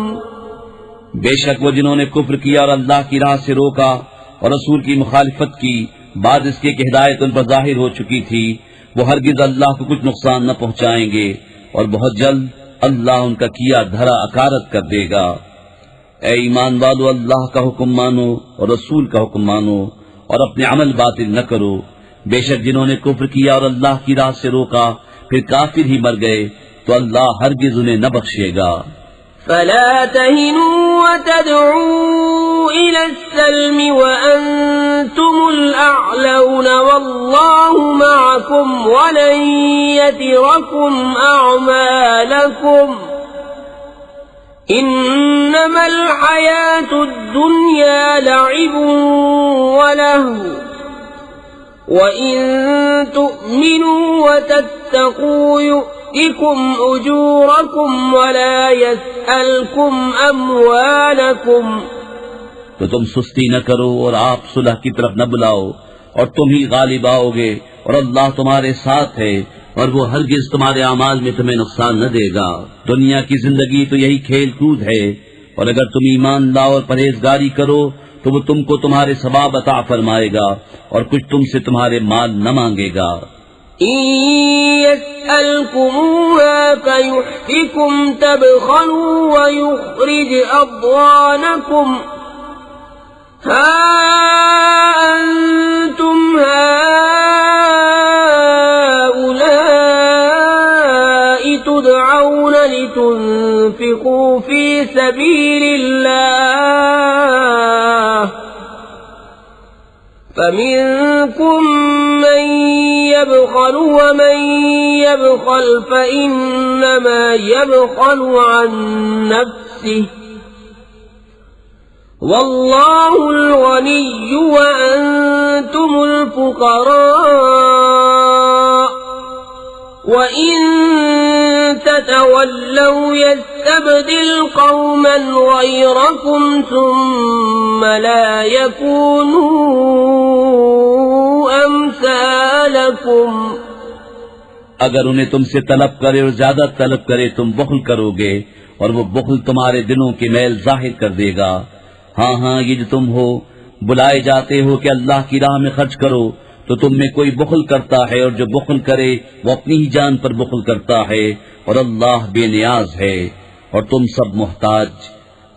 बेशक वो जिन्होंने कुफ्र किया और अल्लाह की राह से रोका और रसूल की मुखालिफत की, बाद इसके कि हिदायत उन पर जाहिर हो चुकी थी, वो हरगिज अल्लाह को कुछ नुकसान न पहुंचाएंगे और बहुत जल्द अल्लाह उनका किया धरा अकारत कर देगा। ए ईमान वालो, अल्लाह का हुक्म मानो और रसूल का हुक्म मानो और अपने अमल बातिल न करो। बेशक जिन्होंने कुफ्र किया और अल्लाह की राह से रोका फिर काफिर ही मर गए तो अल्लाह हरगिज उन्हें न बख्शेगा। फला तहिनू वतदऊ इलस्सल्म वअंतुमुल अअलौन वल्लाहु मअकुम वलन यतिरकुम अअमालकुम। इन्नमल हयातुद दुन्या लइबुन वलहु वइन तु'मिनू वतत्तकू यु'तिकुम उजूरकुम वला यसअलकुम अमवालकुम। तो तुम सुस्ती न करो और आप सुलह की तरफ न बुलाओ और तुम ही गालिब आओगे और अल्लाह तुम्हारे साथ है और वो हरगिज तुम्हारे अमाल में तुम्हें नुकसान न देगा। दुनिया की जिंदगी तो यही खेल कूद है, और अगर तुम ईमान लाओ और परहेजगारी करो तो वो तुमको तुम्हारे सवाब अता फरमाएगा और कुछ तुमसे तुम्हारे माल न मांगेगा। यस्अलकुमुहा फयुहफिकुम तबखलू वयुखरिज अद्वानकुम। हा अंतुम हाउलाइ तुदऔन लितुनफिकू फी सबीलिल्लाह फमिनकुम मन यबखल वमन यबखल फइन्नमा यबखलु अन नफ्सिहि वल्लाहुल गनिय्यु व अंतुमुल फुक़रा व इन ततवल्लौ यस्तबदिल क़ौमन गयरकुम सुम्म ला यकूनू अम्सालकुम। अगर उन्हें तुमसे तलब करे और ज्यादा तलब करे तुम बुख़्ल करोगे और वो बुख़्ल तुम्हारे दिलों के मैल जाहिर कर देगा। हाँ हाँ, ये जो तुम हो बुलाए जाते हो कि अल्लाह की राह में खर्च करो, तो तुम में कोई बुख़्ल करता है और जो बुख़्ल करे वो अपनी ही जान पर बुख़्ल करता है और अल्लाह बेनियाज है और तुम सब मोहताज।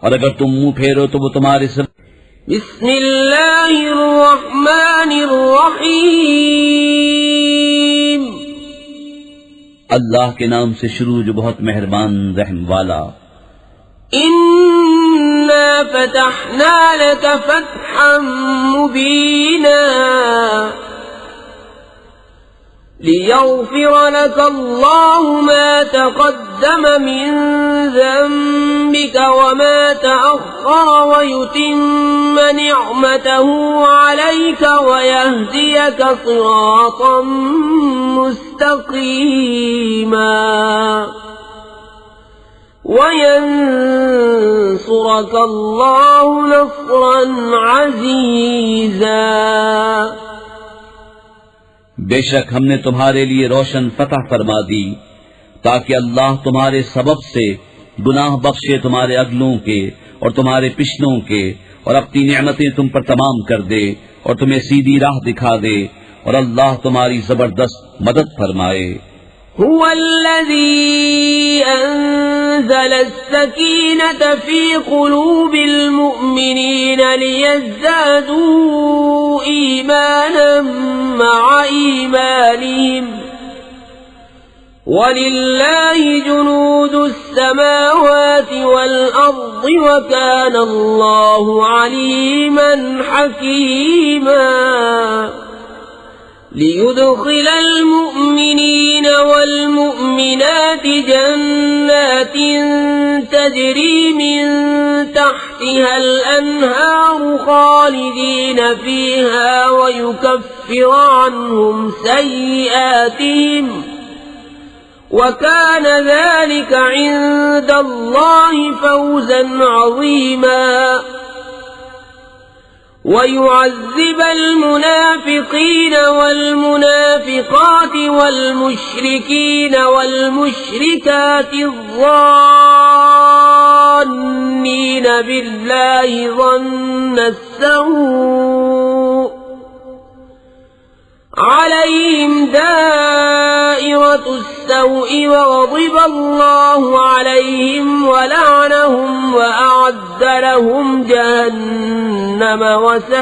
और अगर तुम मुंह फेरो तो वो तुम्हारे सब। बिस्मिल्लाहिर्रहमानिर्रहीम। अल्लाह के नाम से शुरू जो बहुत मेहरबान रहम वाला। इन्ना فتحنا لك فتحا مبينا ليغفر لك الله ما تقدم من ذنبك وما تأخر ويتم نعمته عليك ويهديك صراطا مستقيما وينصرك الله نصرا عزيزا बेशक हमने तुम्हारे लिए रोशन फतह फरमा दी ताकि अल्लाह तुम्हारे सबब से गुनाह बख्शे तुम्हारे अगलों के और तुम्हारे पिछलों के और अपनी नेमतें तुम पर तमाम कर दे और तुम्हें सीधी राह दिखा दे और अल्लाह तुम्हारी जबरदस्त मदद फरमाए। هو الذي أنزل السكينة في قلوب المؤمنين ليزدادوا إيمانا مع إيمانهم ولله جنود السماوات والأرض وكان الله عليما حكيما ليدخل المؤمنين والمؤمنات جنات تجري من تحتها الأنهار خالدين فيها ويكفر عنهم سيئاتهم وكان ذلك عند الله فوزا عظيما ويعذب المنافقين والمنافقات والمشركين والمشركات الظانين بالله ظن السوء عليهم دائرة السوء وغضب الله عليهم ولعنهم وأعد لهم جهنم وساءت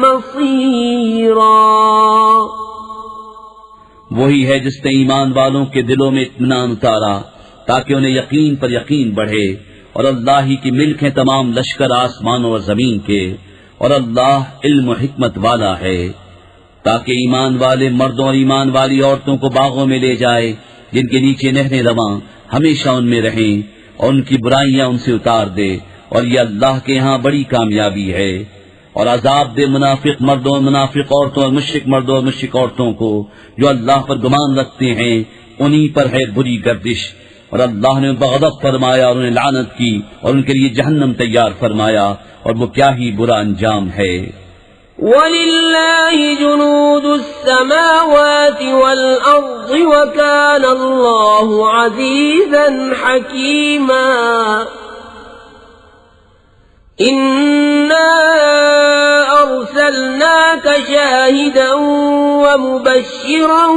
مصيرا वही है जिसने ईमान वालों के दिलों में इत्मीनान उतारा ताकि उन्हें यकीन पर यकीन बढ़े और अल्लाह ही की मिल्क है तमाम लश्कर आसमानों और जमीन के और अल्लाह इल्म और हिकमत वाला है ताकि ईमान वाले मर्दों और ईमान वाली औरतों को बागों में ले जाए जिनके नीचे नहरें रवां हमेशा उनमें रहें और उनकी बुराइयां उनसे उतार दे और ये अल्लाह के यहाँ बड़ी कामयाबी है। और अजाब दे मुनाफिक मर्दों मुनाफिक औरतों और मुश्रिक मर्दों और मुश्रिक औरतों को जो अल्लाह पर गुमान रखते हैं उन्हीं पर है बुरी गर्दिश और अल्लाह ने बग़ज़ब फरमाया और उन्हें लानत की और उनके लिए जहन्नम तैयार फरमाया और वो क्या ही बुरा अंजाम है। वलिल्लाहि जुनूदुस्समावाति वल अर्ज़ि वकान अल्लाहु अज़ीज़न हकीमा इन्ना अर्सलनाक शाहिदन व मुबश्शिरन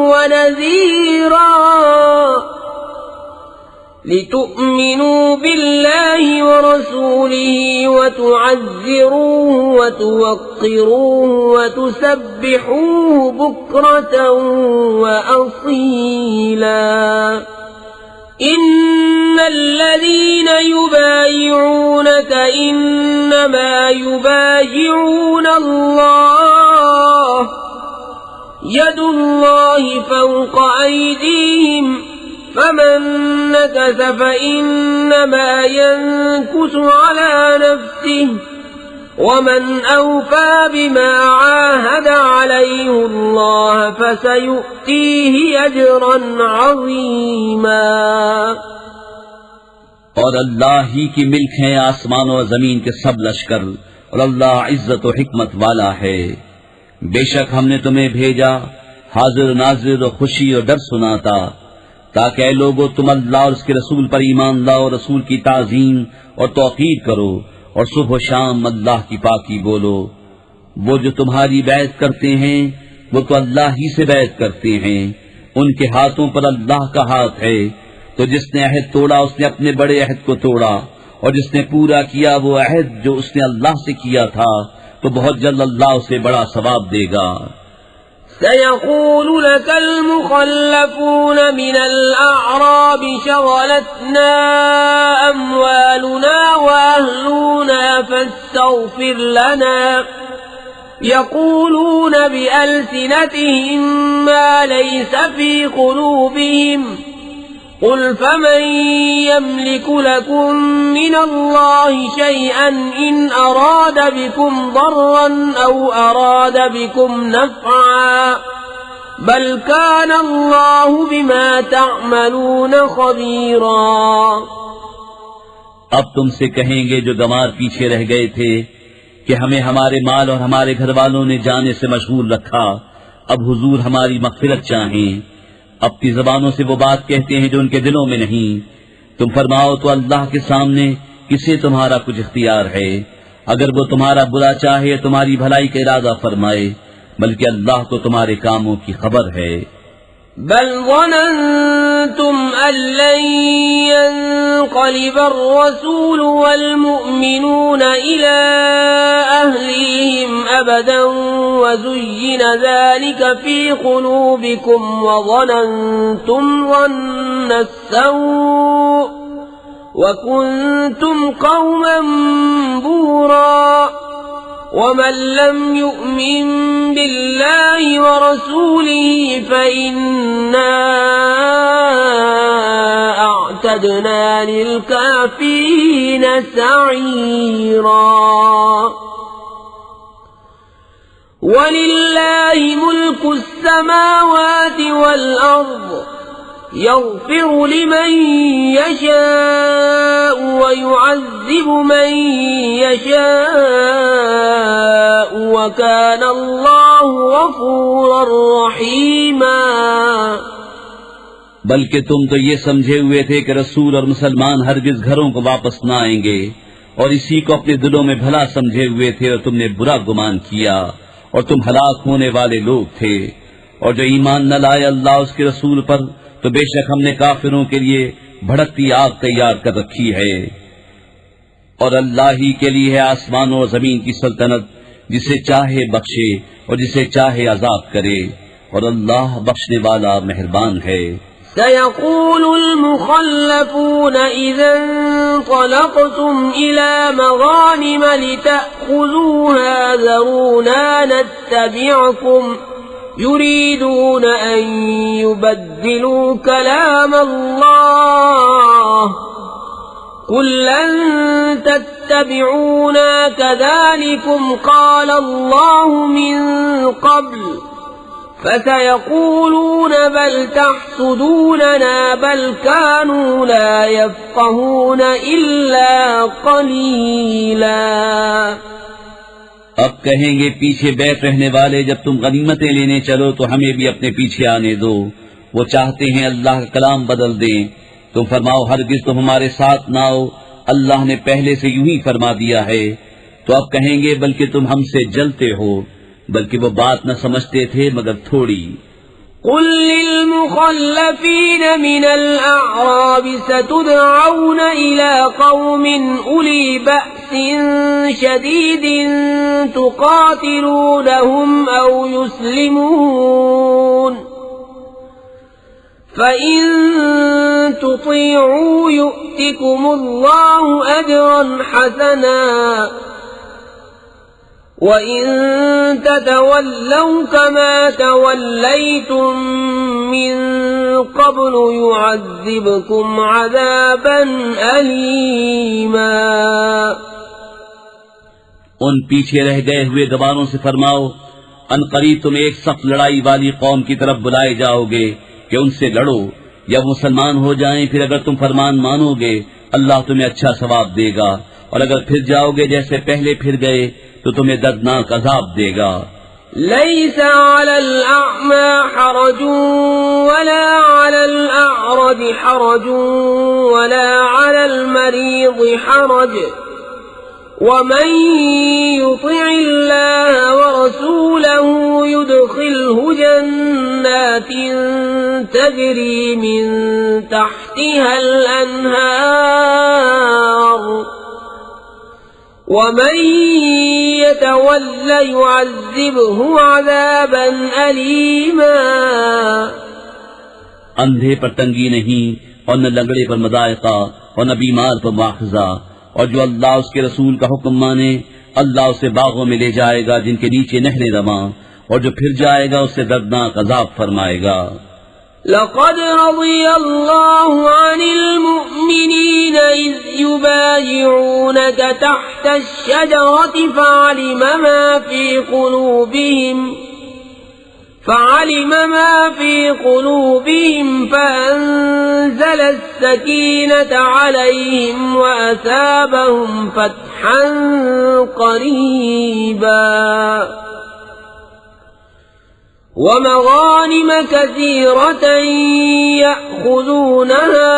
व नज़ीरा लितुअ्मिनू बिल्लाहि व रसूलिहि व तुअज़्ज़िरूहु व तुवक्किरूहु व तुसब्बिहूहु बुक्रतन व असीला इन्नल्लज़ीन युबायिऊनक इन्नमा युबायिऊन अल्लाह यदुल्लाहि फौक़ अयदीहिम फमन नकस फइन्नमा यनकुस अला नफ्सिहि वमन औफ़ा बिमा आहद अलैहि अल्लाह फसयु'तीहि अजरन अज़ीमा। और अल्लाह ही की मिल्क है आसमान और जमीन के सब लश्कर और अल्लाह इज्जत और हिकमत वाला है। बेशक हमने तुम्हें भेजा हाजिर नाजिर और खुशी और डर सुनाता ताकि ऐ लोगो तुम अल्लाह और उसके रसूल पर ईमान लाओ, रसूल की ताज़ीम और तौक़ीर करो और सुबह शाम अल्लाह की पाकी बोलो। वो जो तुम्हारी बैत करते हैं वो तो अल्लाह ही से बैत करते हैं, उनके हाथों पर अल्लाह का हाथ है। तो जिसने अहद तोड़ा उसने अपने बड़े अहद को तोड़ा और जिसने पूरा किया वो अहद जो उसने अल्लाह से किया था तो बहुत जल्द अल्लाह उसे बड़ा सवाब देगा। سيقول لك المخلفون من الأعراب شغلتنا أموالنا وأهلنا فاستغفر لنا يقولون بألسنتهم ما ليس في قلوبهم قل فمن يملك لكم من الله شيئا إن أراد بكم ضرا أو أراد بكم نفعا بل كان الله بما تعملون خبيرا। अब तुमसे कहेंगे जो गंवार पीछे रह गए थे कि हमें हमारे माल और हमारे घर वालों ने जाने से मशगूल रखा, अब हुजूर हमारी मग़फ़िरत चाहें। अपनी ज़बानों से वो बात कहते हैं जो उनके दिलों में नहीं। तुम फरमाओ तो अल्लाह के सामने किसे तुम्हारा कुछ इख्तियार है? अगर वो तुम्हारा बुरा चाहे तुम्हारी भलाई का इरादा फरमाए, बल्कि अल्लाह को तुम्हारे कामों की खबर है। बल ज़नंतुम अल्लन यन्क़लिब अर्रसूल वल्मुअ्मिनून इला अहलिहिम अबदन वज़ुय्यिन ज़ालिका फ़ी क़ुलूबिकुम वज़नंतुम ज़न्न अस्सौअ वकुन्तुम क़ौमन बूरा वमन लम युअमिन बिल्लाहि वरसूलिहि फइन्ना अअतदना लिलकाफिरीन सईरा। वलिल्लाहि मुल्कु अस्समावाति वल्अर्द यग़फ़िरु लिमन यशाअ वयुअज़्ज़िबु मन यशाअ वकान अल्लाहु गफ़ूरर रहीमा। बल्कि तुम तो ये समझे हुए थे कि रसूल और मुसलमान हरगिज घरों को वापस न आएंगे, और इसी को अपने दिलों में भला समझे हुए थे, और तुमने बुरा गुमान किया, और तुम हलाक होने वाले लोग थे। और जो ईमान न लाए अल्लाह उसके रसूल पर, तो बेशक हमने काफिरों के लिए भड़कती आग तैयार कर रखी है। और अल्लाह ही के लिए है आसमानों और जमीन की सल्तनत, जिसे चाहे बख्शे और जिसे चाहे अजाब करे, और अल्लाह बख्शने वाला मेहरबान है। सयक़ूलुल मुख़ल्लफ़ून इज़ा इंतलक़्तुम इला मग़ानिम लितअख़ुज़ूहा ज़रूना नत्तबि'कुम युरीदून अन युबद्दिलू कलाम अल्लाह कुल लन तत्तबि'ूना कज़ालिकुम क़ाल अल्लाहु मिन क़ब्ल फसयक़ूलून बल तहसुदूनना बल कानू ला यफ़क़हून इल्ला क़लीला। अब कहेंगे पीछे बैठ रहने वाले, जब तुम गनीमतें लेने चलो तो हमें भी अपने पीछे आने दो। वो चाहते हैं अल्लाह का कलाम बदल दें। तुम फरमाओ हरगिज तुम हमारे साथ ना आओ, अल्लाह ने पहले से यूं ही फरमा दिया है। तो अब कहेंगे बल्कि तुम हमसे जलते हो, बल्कि वो बात न समझते थे मगर थोड़ी। कुल लिलमुख़ल्लफ़ीन मिनल अअराब सतुदअऊन इला क़ौमिन उली बअसिन शदीदिन तुक़ातिलूनहुम औ युस्लिमून फ़इन तुतीअू युअतिकुमुल्लाहु अजरन हसना वइन ततवल्लौ कमा तवल्लैतुम मिन क़ब्लु युअज़्ज़िबकुम अज़ाबन अलीमा। उन पीछे रह गए हुए गवारों से फरमाओ, अनक़रीब तुम एक सख्त लड़ाई वाली कौम की तरफ बुलाए जाओगे कि उनसे लड़ो या मुसलमान हो जाएं। फिर अगर तुम फरमान मानोगे अल्लाह तुम्हें अच्छा सवाब देगा, और अगर फिर जाओगे जैसे पहले फिर गए तो तुम्हें दर्दनाक अजाब देगा। लैसा अलल अअमा हरजुन वला अलल अअरज हरजुन वला अलल मरीज़ हरज वमन युतिइल्लाह वरसूलहु युदखिलहु जन्नातिन तजरी मिन तहतिहल अनहार वमन يتول يعذبه عذابا أليما। अंधे पर तंगी नहीं और न लंगड़े पर मदायका और न बीमार पर मुआखजा, और जो अल्लाह उसके रसूल का हुक्म माने अल्लाह उसे बागों में ले जाएगा जिनके नीचे नहरें रवां, और जो फिर जाएगा उससे दर्दनाक अजाब फरमाएगा। लक़द रज़ियल्लाहु अनिल मुअ्मिनीन इज़ युबायिऊनक तहत अश-शजरति فعلم ما في قلوبهم فأنزل السكينة عليهم وأثابهم فتحا قريبا ومغانم كثيرة يأخذونها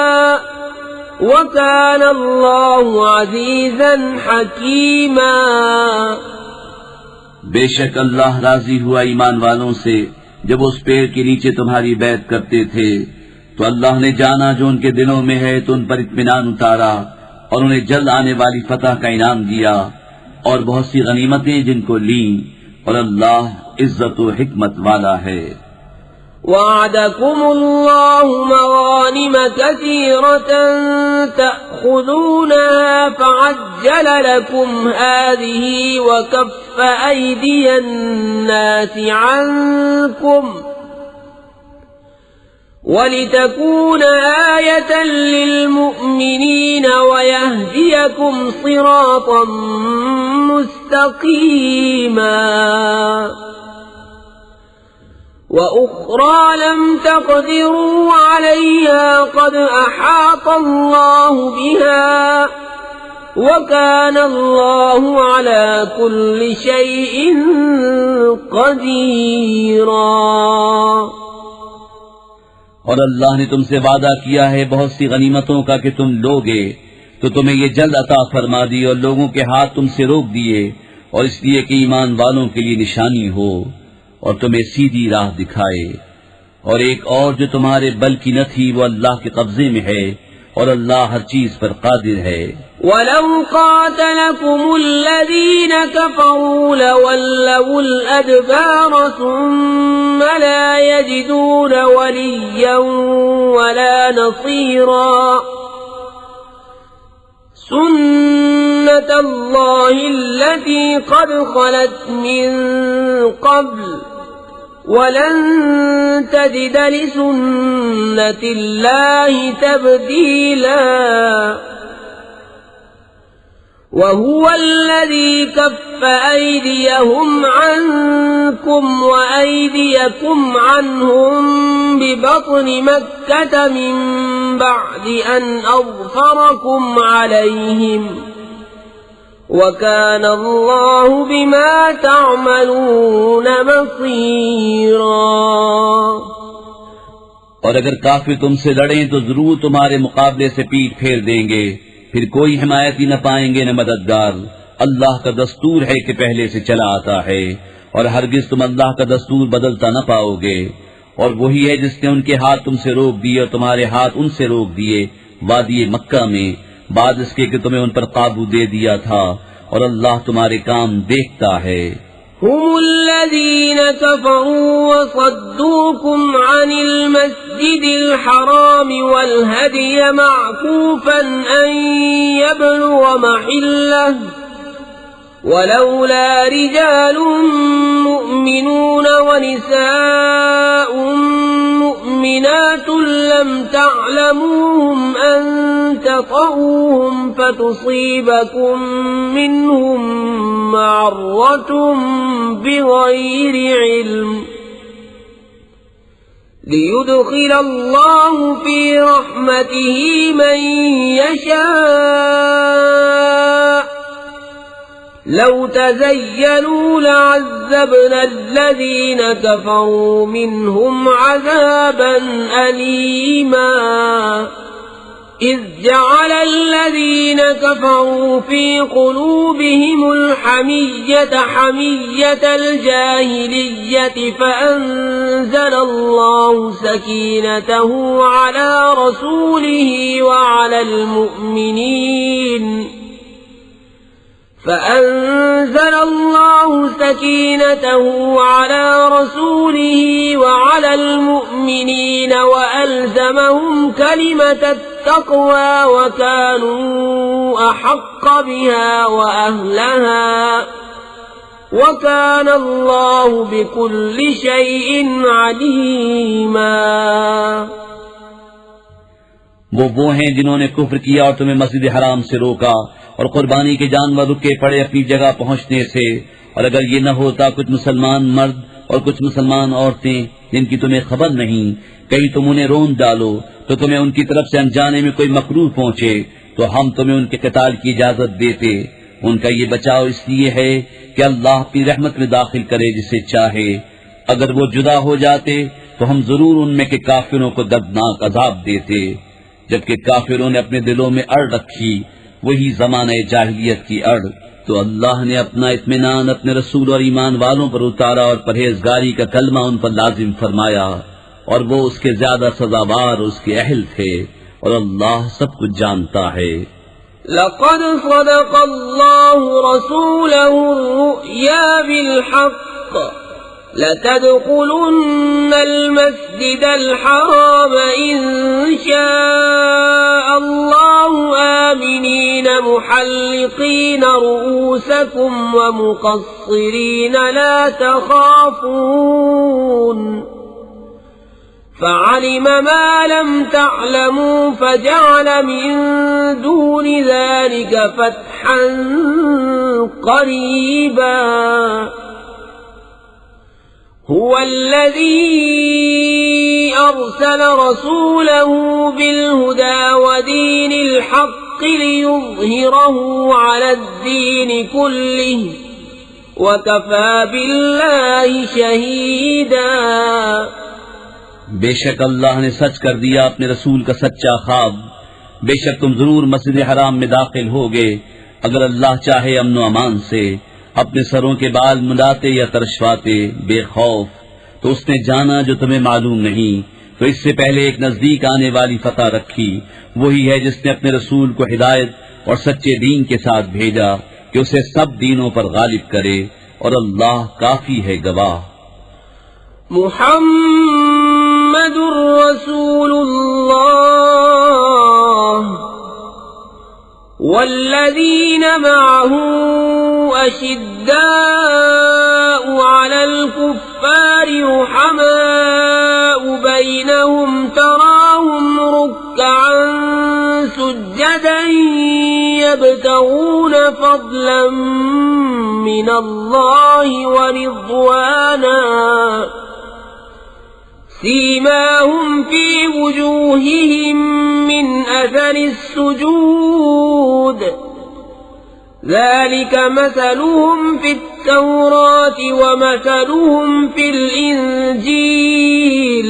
وكان الله عزيزا حكيما। बेशक अल्लाह राजी हुआ ईमान वालों से जब उस पेड़ के नीचे तुम्हारी बैत करते थे, तो अल्लाह ने जाना जो उनके दिलों में है तो उन पर इत्मीनान उतारा और उन्हें जल्द आने वाली फतह का इनाम दिया और बहुत सी गनीमतें जिनको ली, और अल्लाह इज्जत व हिकमत वाला है। वअदकुमुल्लाहु मगानिम कसीरतन तअखुदूनहा फअज्जल लकुम हादिही वकफ्फ अयदियन नासि अन्कुम वलितकून आयतन लिलमुअ्मिनीन वयहदियकुम सिरातन मुस्तकीमा। وأخرى لم تقدروا عليها قد أحاط الله بها وكان الله على كل شيء قديرا। और अल्लाह ने तुमसे वादा किया है बहुत सी गनीमतों का कि तुम लोगे, तो तुम्हें ये जल्द अता फरमा दी और लोगों के हाथ तुमसे रोक दिए, और इसलिए कि ईमान वालों के लिए निशानी हो और तुम्हें सीधी राह दिखाए। और एक और जो तुम्हारे बल की न थी वो अल्लाह के कब्जे में है, और अल्लाह हर चीज पर कादिर है। वलौ क़ातलकुमुल्लज़ीन कफ़रू लवल्लवुल अदबार सुम्मा ला यजिदून वलिय्यन वला नसीरा सुन्नतल्लाहि अल्लती क़द ख़लत मिन क़ब्ल वलन तजिद लिसुन्नतिल्लाहि तब्दीला। वहुवा अल्लज़ी कफ़्फ़ अयदियहुम अन्कुम वअयदियकुम अन्हुम बिबत्नि मक्कत मिन बअदि अन अज़फ़रकुम अलैहिम वकान अल्लाहु बिमा तअमलून बसीरा। और अगर काफिर तुमसे लड़ें तो जरूर तुम्हारे मुकाबले से पीठ फेर देंगे, फिर कोई हिमायती न पाएंगे न मददगार। अल्लाह का दस्तूर है कि पहले से चला आता है, और हरगिज तुम अल्लाह का दस्तूर बदलता न पाओगे। और वही है जिसने उनके हाथ तुमसे रोक दिए और तुम्हारे हाथ उनसे रोक दिए वादी मक्का में, बाद इसके कि तुम्हें उन पर काबू दे दिया था, और अल्लाह तुम्हारे काम देखता है। हुमुल्लज़ीन कफ़रू वसद्दूकुम अनिल मस्जिदिल हराम वल हदिय मअकूफन अन यबलुग महिल्लह वलौला रिजालुम मुअमिनून वनिसाउम मुअमिनातुन लम तअलमूहुम अन ततऊहुम फतुसीबकुम मिनहुम मअर्रतुम बिगैरि इल्म लियुदखिल अल्लाहु फी रहमतिही मन यशा लौ तज़य्यलू लअज़्ज़बना अल्लज़ीन कफ़रू मिनहुम अज़ाबन अलीमा। इज़ जअल अल्लज़ीन कफ़रू फी क़ुलूबिहिमुल हमिय्यत हमिय्यतल जाहिलिय्यति फ़अंज़लल्लाहु सकीनतहु अला रसूलिही व अलल मुअ्मिनीन فأنزل الله سكينته على رسوله وعلى المؤمنين وألزمهم كلمة التقوى وكانوا أحق بها وأهلها وكان الله بكل شيء عليما। वो हैं जिन्होंने कुफ्र किया और तुम्हें मस्जिद हराम से रोका और कुर्बानी के जानवर रुके पड़े अपनी जगह पहुंचने से, और अगर ये न होता कुछ मुसलमान मर्द और कुछ मुसलमान औरतें जिनकी तुम्हें खबर नहीं, कहीं तुम उन्हें रोन डालो तो तुम्हें उनकी तरफ से अनजाने में कोई मकरूह पहुंचे तो हम तुम्हें उनके क़िताल की इजाजत देते। उनका ये बचाव इसलिए है कि अल्लाह अपनी रहमत में दाखिल करे जिसे चाहे। अगर वो जुदा हो जाते तो हम जरूर उनमें के काफिरों को दर्दनाक अजाब देते। जबकि काफिरों ने अपने दिलों में अड़ रखी, वही जमाने जाहिलियत की अड़, तो अल्लाह ने अपना इत्मीनान अपने रसूल और ईमान वालों पर उतारा और परहेजगारी का कलमा उन पर लाजिम फरमाया, और वो उसके ज्यादा सजावार उसके अहल थे, और अल्लाह सब कुछ जानता है। लक़द सदक़ल्लाहु रसूलहु रुया बिलहक़्क़ लतदख़ुलुन्नल मस्जिदल हराम इंशाअल्लाहु आमिनीन मुहल्लिक़ीन रुऊसकुम व मुक़स्सिरीन ला तख़ाफ़ून فعلم ما لم تعلموا فجعل من دون ذلك فتحا قريبا هو الذي أرسل رسوله بالهدى ودين الحق ليظهره على الدين كله وكفى بالله شهيدا। बेशक अल्लाह ने सच कर दिया अपने रसूल का सच्चा ख्वाब। बेशक तुम जरूर मस्जिद हराम में दाखिल होगे अगर अल्लाह चाहे अमन अमान से, अपने सरों के बाल मुलाते या तरशवाते बेखौफ। तो उसने जाना जो तुम्हें मालूम नहीं, तो इससे पहले एक नजदीक आने वाली फतह रखी। वही है जिसने अपने रसूल को हिदायत और सच्चे दीन के साथ भेजा कि उसे सब दीनों पर गालिब करे, और अल्लाह काफी है गवाह। मुहम्मदुर रसूलुल्लाह वल्लज़ीन मअहू अशिद्दाउ अलल कुफ्फारि रुहमाउ बैनहुम तराहुम रुक्कअन सुज्जदन यब्तगून फज़लन मिनल्लाहि व रिज़वाना सीमाहुम फी वुजूहिहिम मिन अथरि السجود ذلك مثلهم في التوراة ومثلهم في الإنجيل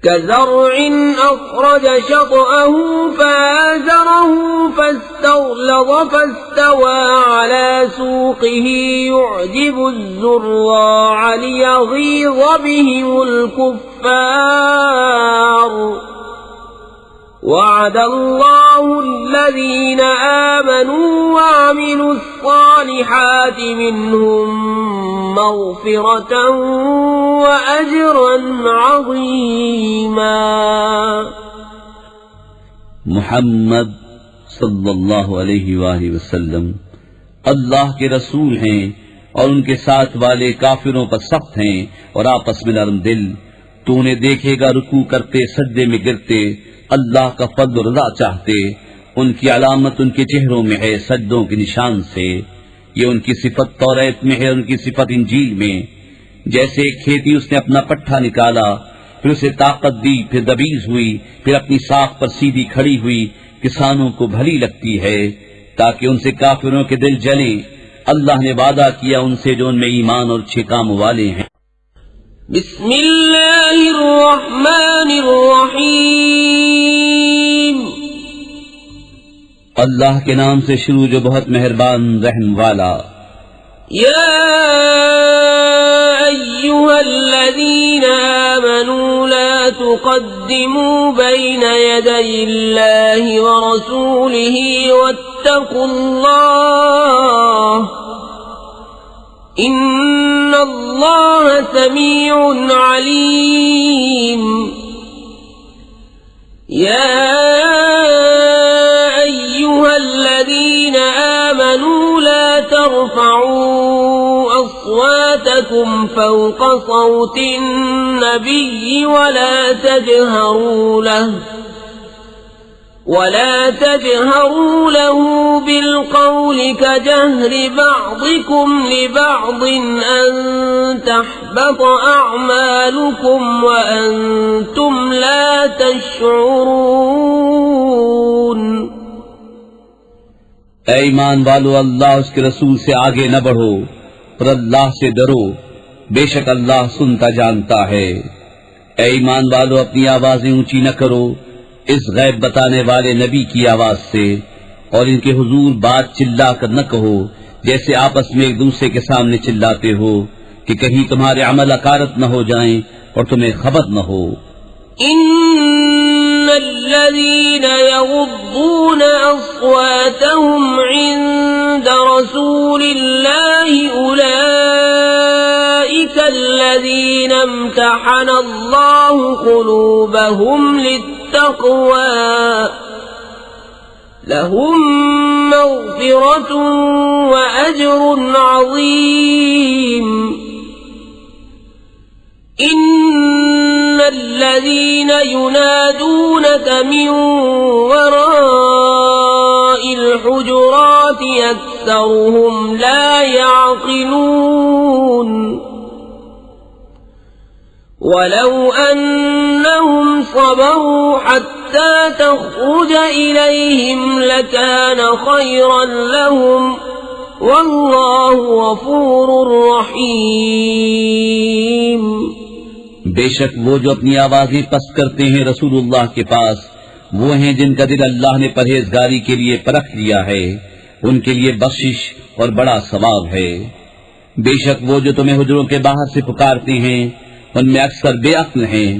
كزرع أخرج شطأه فآزره فاستغلظ فاستوى على سوقه يعجب الزراع ليغيظ بهم الكفار وعد الله الذين آمنوا وعملوا الصالحات منهم مغفرة وأجرا عظيما। मुहम्मद सल्लल्लाहु अलैहि वसल्लम अल्लाह के रसूल हैं और उनके साथ वाले काफिरों पर सख्त हैं और आपस में नरम दिल। तू उन्हें देखेगा रुकू करते सजदे में गिरते, अल्लाह का फज़्ल रज़ा चाहते। उनकी अलामत उनके चेहरों में है सजदों के निशान से। ये उनकी सिफत तौरात में है, उनकी सिफत इंजील में। जैसे एक खेती उसने अपना पट्ठा निकाला, फिर उसे ताकत दी, फिर दबीज हुई, फिर अपनी साख पर सीधी खड़ी हुई, किसानों को भली लगती है ताकि उनसे काफिरों के दिल जले। अल्लाह ने वादा किया उनसे जो उनमें ईमान और अच्छे काम वाले हैं। बिस्मिल्लाहिर्रहमानिर्रहीम अल्लाह के नाम से शुरू जो बहुत मेहरबान रहम वाला। या अय्युहल्लज़ीना आमनू ला تقدموا بين يدي الله ورسوله واتقوا الله إن الله سميع عليم يا أيها الذين آمنوا لا ترفعوا أصواتكم فوق صوت النبي ولا تجهروا له بالقول كجهر بعضكم لبعض أن تحبط أعمالكم وأنتم لا تشعرون ऐ ईमान वालो, अल्लाह उसके रसूल से आगे न बढ़ो और अल्लाह से डरो, बेशक अल्लाह सुनता जानता है। ऐ ईमान वालो, अपनी आवाजें ऊंची न करो इस गैब बताने वाले नबी की आवाज से, और इनके हुजूर बात चिल्ला कर न कहो जैसे आपस में एक दूसरे के सामने चिल्लाते हो कि कहीं तुम्हारे अमल अकारत न हो जाएं और तुम्हें खबर न हो। इन्नल्लज़ीन यग़ुद्दून अस्वातहुम इन्द रसूलिल्लाहि उलाइका अल्लज़ीन इम्तहना अल्लाहु क़ुलूबहुम लित्तक़वा लहुम मग़फ़िरतुन व अज्रुन अज़ीम। इन्नल्लज़ीन युनादूनक मिन वराइल हुजुराति अक्सरुहुम ला यअक़िलून वलौ अन्नहुम सबरू हत्ता तख़रुज इलैहिम लकान खैरन लहुम वल्लाहु गफूरुर रहीम। बेशक वो जो अपनी आवाजें पस्त करते हैं रसूलुल्लाह के पास, वो हैं जिनका दिल अल्लाह ने परहेजगारी के लिए परख लिया है, उनके लिए बख्शिश और बड़ा सवाब है। बेशक वो जो तुम्हें हुजरों के बाहर से पुकारते हैं उनमें अक्सर बेअक्ल हैं,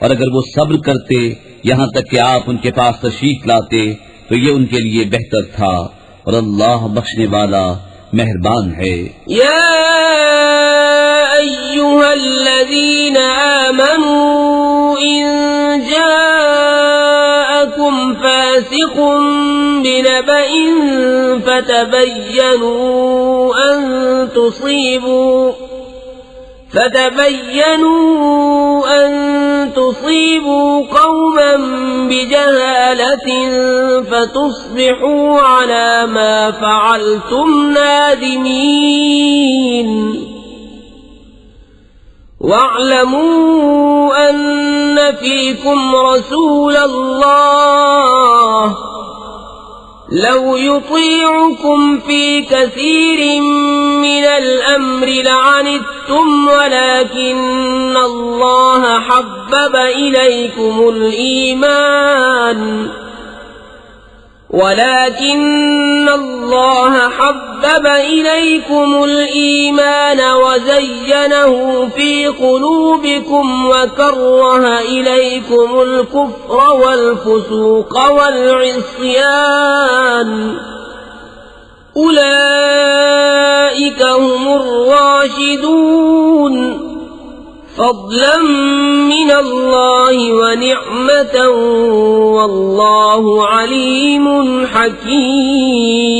और अगर वो सब्र करते यहाँ तक कि आप उनके पास तशरीफ लाते तो ये उनके लिए बेहतर था, और अल्लाह बख्शने वाला मेहरबान है। या अय्युहल्लज़ीना आमनू इन जाअकुम फासिकुन बिनबइन فتبينوا أن تصيبوا قوما بجهالة فتصبحوا على ما فعلتم نادمين واعلموا أن فيكم رسول الله لو يطيعكم في كثير من الأمر لعنتم ولكن الله حبب إليكم الإيمان وزينه في قلوبكم وكره إليكم الكفر والفسوق والعصيان أولئك هم الراشدون فضلا من الله ونعمة والله عليم حكيم।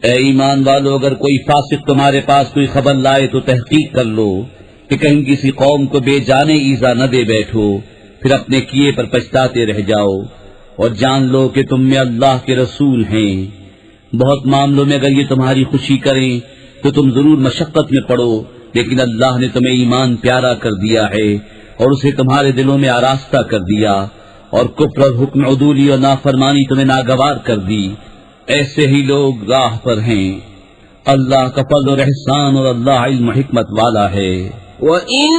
ऐ ईमान वालो, अगर कोई फासिक तुम्हारे पास कोई खबर लाए तो तहकीक कर लो कि कहीं किसी कौम को बेजाने ईजा न दे बैठो, फिर अपने किए पर पछताते रह जाओ, और जान लो कि तुम में अल्लाह के रसूल हैं। बहुत मामलों में अगर ये तुम्हारी खुशी करें तो तुम जरूर मशक्कत में पड़ो, लेकिन अल्लाह ने तुम्हें ईमान प्यारा कर दिया है और उसे तुम्हारे दिलों में आरास्ता कर दिया, और कुफ्र और हुक्म उदूली और नाफरमानी तुम्हें नागवार कर दी। ऐसे ही लोग राह पर हैं। अल्लाह का फज़्ल और एहसान, और अल्लाह इल्म हिकमत वाला है। वइन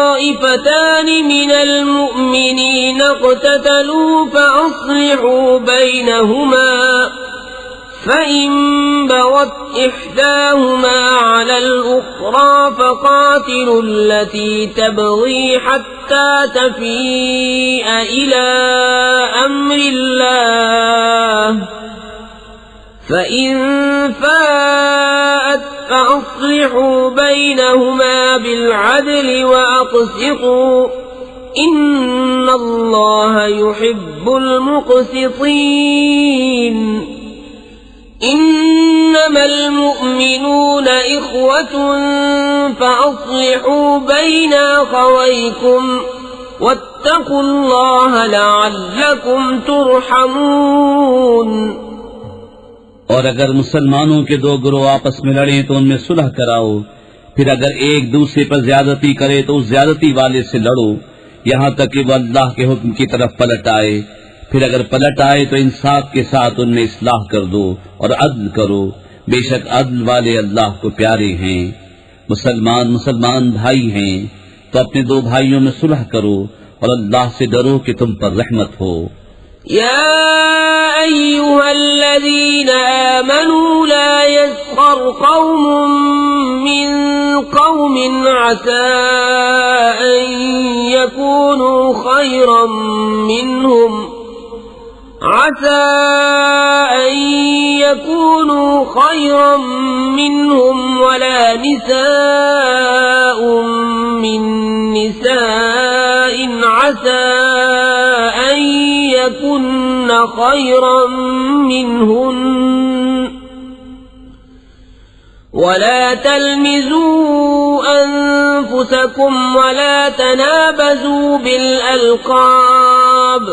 ताइफतान मिनल मुअ्मिनीन इक़्ततलू फअस्लिहू बैनहुमा فإن بغت إحداهما على الأخرى فقاتلوا التي تبغي حتى تفيء إلى أمر الله فإن فاءت فأصلحوا بينهما بالعدل وأقسطوا إن الله يحب المقسطين إنما المؤمنون إخوة فأصلحوا بين أخويكم واتقوا الله لعلكم ترحمون। और अगर मुसलमानों के दो गिरोह आपस में लड़े तो उनमें सुलह कराओ, फिर अगर एक दूसरे पर ज्यादती करे तो उस ज्यादती वाले से लड़ो यहाँ तक कि वो अल्लाह के हुक्म की तरफ पलट आए। फिर अगर पलट आए तो इंसाफ के साथ उनमें इस्लाह कर दो और अदल करो, बेशक अदल वाले अल्लाह को प्यारे हैं। मुसलमान भाई हैं तो अपने दो भाइयों में सुलह करो और अल्लाह से डरो कि तुम पर रहमत हो। या अय्युहल्लज़ीना आमनू ला यस्खर कौमुम मिन कौमिन असा अन यकूनू खैरम मिनहुम वला निसाउम मिन निसाइन असा अन यकुन्न खैरम मिनहुन वला तल्मिजू अनफुसकुम वला तनाबजू बिल अलकाब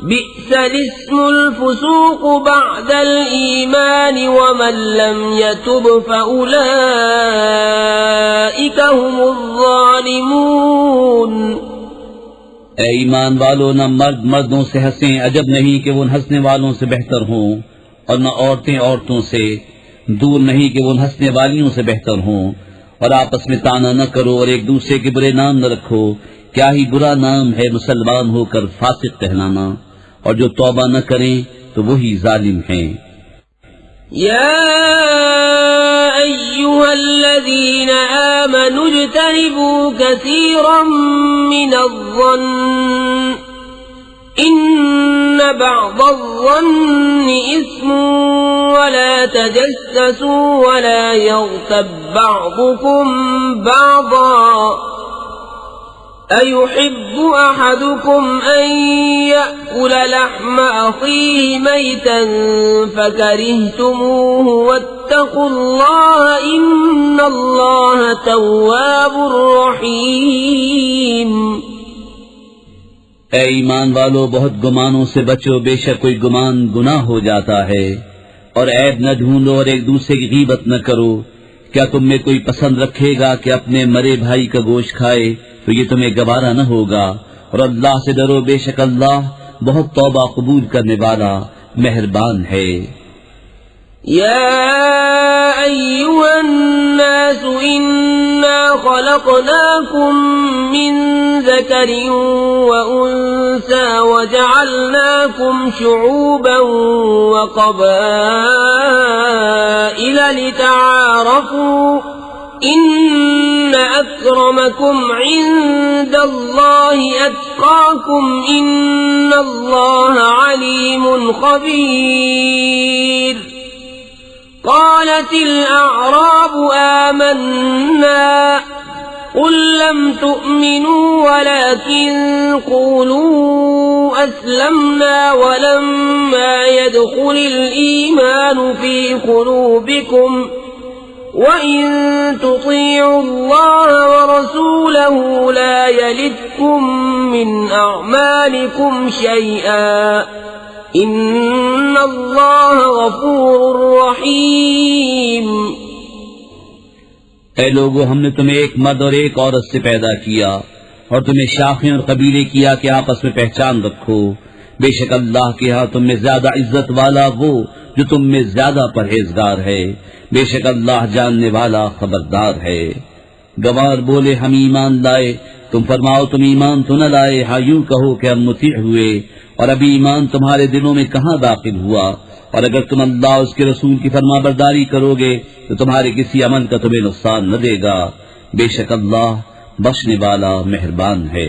बि'सल इस्मुल फुसूक बअदल ईमान वमन लम यतुब फउलाइका हुमुज़ ज़ालिमून। ऐ ईमान वालों, न मर्द मर्दों से हंसें, अजब नहीं कि वो उन हंसने वालों से बेहतर हों, और न औरतें औरतों से, दूर नहीं कि वो उन हंसने वालियों से बेहतर हों। और आपस में ताना न करो और एक दूसरे के बुरे नाम न रखो, क्या ही बुरा नाम है मुसलमान होकर फासिक कहलाना, और जो तौबा न करें तो वही जालिम हैं। या अय्युहल्लज़ीना आमनू इज्तनिबू कसीरम मिनज़्ज़न्न इन्न बअज़-ज़न्नि इस्मुन वला तजस्ससू वला यग़्तब बअज़ुकुम बअज़ा अयुहिब्बु अहदुकुम अन यअकुल लहम अखीहि मैतन फकरिहतुमूहु वत्तकुल्लाह इन्नल्लाह तव्वाबुर रहीम। ऐ ईमान वालो, बहुत गुमानों से बचो, बेशक कोई गुमान गुनाह हो जाता है। और ऐब न ढूंढो और एक दूसरे की गीबत न करो। क्या तुम में कोई पसंद रखेगा कि अपने मरे भाई का गोश्त खाए, तो ये तुम्हें गवारा न होगा। और अल्लाह से डरो, बेशक अल्लाह बहुत तौबा कबूल करने वाला मेहरबान है। या अय्युहन्नास इन्ना खलक़नाकुम मिन ज़करिन व उन्सा वजअलनाकुम शुऊबन व क़बाइल लितआरफू इन्न अक्रमकुम इन्दल्लाहि अत्क़ाकुम इन्नल्लाह अलीमुन ख़बीर। क़ालतिल अअराबु आमन्ना क़ुल लम तु'मिनू वलाकिन क़ूलू अस्लमना वलम्मा यदख़ुलिल ईमानु फ़ी क़ुलूबिकुम वइन तुतीउल्लाह वरसूलहु ला यलिदकुम मिन अअमालिकुम शैआ इन्नल्लाह गफूरुर रहीम। ऐ लोगों, हमने तुम्हें एक मर्द और एक औरत से पैदा किया और तुम्हें शाखें और कबीले किया कि आपस में पहचान रखो। बेशक अल्लाह के यहाँ तुम में ज्यादा इज्जत वाला वो जो तुम में ज्यादा परहेजगार है। बेशक अल्लाह जानने वाला खबरदार है। गवार बोले, हम ईमान लाए। तुम फरमाओ, तुम ईमान तो न लाए। हाँ, यूं कहो कि हम मुती हुए, और अभी ईमान तुम्हारे दिलों में कहाँ दाखिल हुआ। और अगर तुम अल्लाह उसके रसूल की फरमाबरदारी करोगे तो तुम्हारे किसी अमल का तुम्हें नुकसान न देगा। बेशक अल्लाह बख्शने वाला मेहरबान है।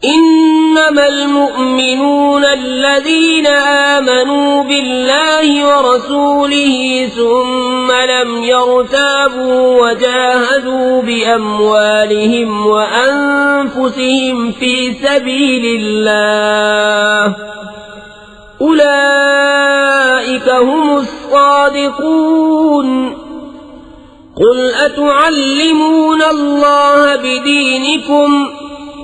इन्नमल मुअमिनून अल्लज़ीना आमनू बिल्लाहि व रसूलिही सुम्मा लम यर्ताबू व जाहदू बिअम्वालिहिम व अनफुसिहिम फी सबीलिल्लाह उलाइका हुमुस सादिकून। कुल अतुअल्लिमूना अल्लाह बिदीनिकुम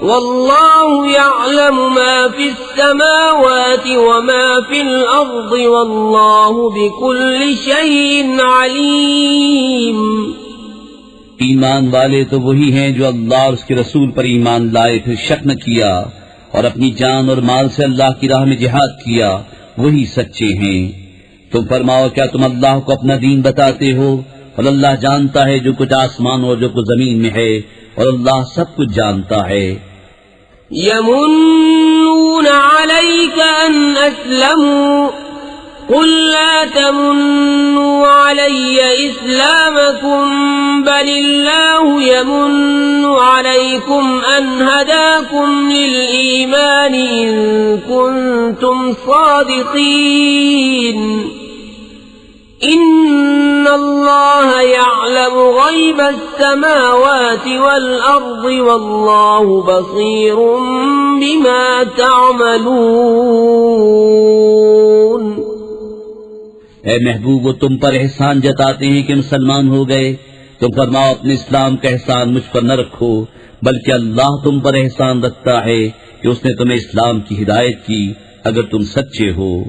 वल्लाहु यअलमु मा फिस समावाति व मा फिल अर्दि वल्लाहु बिकुल्लि शैइन अलीम। ईमान वाले तो वही हैं जो अल्लाह और उसके रसूल पर ईमान लाए, फिर शक न किया और अपनी जान और माल से अल्लाह की राह में जिहाद किया, वही सच्चे हैं। तुम फरमाओ, क्या तुम अल्लाह को अपना दीन बताते हो? और अल्लाह जानता है जो कुछ आसमान और जो कुछ जमीन में है, और अल्लाह सब कुछ जानता है। यमुन्नून अलैका अन अस्लमू कुल ला तमुन्नू अलैया इस्लामकुम बलिल्लाहु यमुन्नु अलैकुम अन हदाकुम लिल ईमान इन कुंतुम सादिकीन। इन्नल्लाह यअलमु गैबस समावाति वल अर्दि वल्लाहु बसीरुम बिमा तअमलून। ए महबूब, वो तुम पर एहसान जताते हैं कि मुसलमान हो गए। तुम फरमाओ, अपने इस्लाम का एहसान मुझ पर न रखो, बल्कि अल्लाह तुम पर एहसान रखता है कि उसने तुम्हें इस्लाम की हिदायत की, अगर तुम सच्चे हो।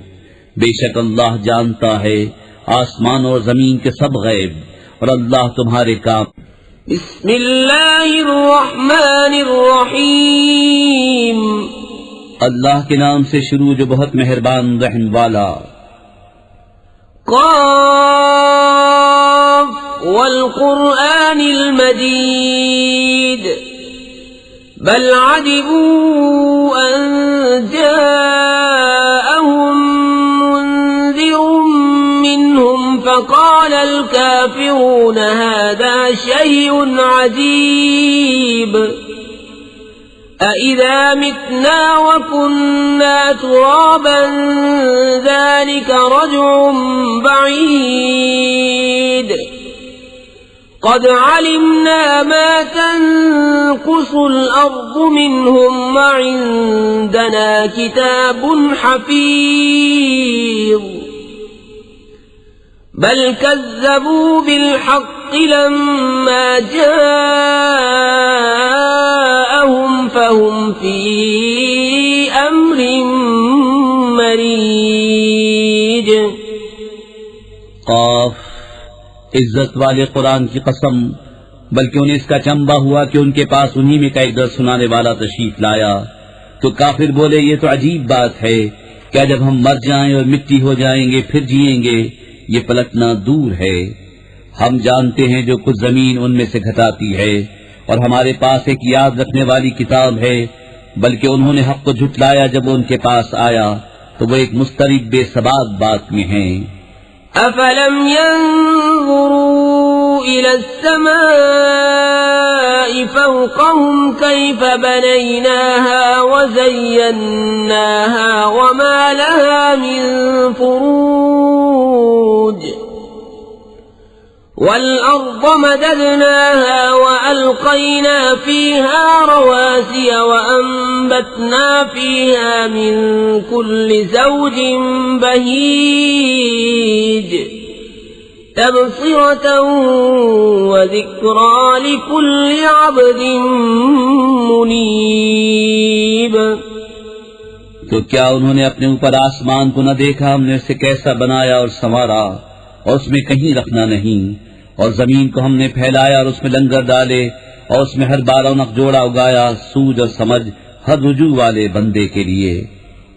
बेशक अल्लाह जानता है आसमान और जमीन के सब गैब, और अल्लाह तुम्हारे काम। बिस्मिल्लाहिर्रहमानिर्रहीम। अल्लाह के नाम से शुरू जो बहुत मेहरबान रहम वाला। क़ाफ वल क़ुरआनिल मजीद बल अजिबू अन जाअहुम मुन्ज़िरुम मिन्हुम फ़क़ालल काफ़िरून हाज़ा शैउन अजीब। अइज़ा मितना वकुन्ना तुराबन ज़ालिका रज्उन बईद। क़द अलिमना मा तनक़ुसुल अर्दु मिन्हुम व इंदना किताबुन हफ़ीज़। बल कज़्ज़बू बिलहक़्क़ि लम्मा जाअहुम फहुम फी अम्रिन मरीज। क़ाफ, इज्जत वाले कुरान की कसम, बल्कि उन्हें इसका चंबा हुआ कि उनके पास उन्हीं में का एक दर्द सुनाने वाला तशरीफ लाया। तो काफिर बोले, ये तो अजीब बात है, क्या जब हम मर जाएं और मिट्टी हो जाएंगे फिर जिएंगे? ये पलटना दूर है। हम जानते हैं जो कुछ जमीन उनमें से घटाती है, और हमारे पास एक याद रखने वाली किताब है। बल्कि उन्होंने हक को झुटलाया जब वो उनके पास आया, तो वो एक मुस्तरिब बेसबाब बात में हैं। अफलम यंज़ुरू इलस समाई फ़ौक़हुम कैफ़ बनैनाहा व ज़य्यन्नाहा व मा लहा मिन फ़ुरूज। वल्अर्ض मददनाहा व अलक़ैना फ़ीहा रवासिय व अम्बतना फ़ीहा मिन कुल्लि ज़ौजिन बहीज तबसिरतन व ज़िक्रा लिकुल्लि अब्दिन मुनीब। तो क्या उन्होंने अपने ऊपर आसमान को न देखा? हमने उसे कैसा बनाया और संवारा, और उसमें कहीं रखना नहीं। और जमीन को हमने फैलाया और उसमें लंगर डाले, और उसमें हर 12 नख जोड़ा उगाया, सूझ और समझ हर रुजू वाले बंदे के लिए।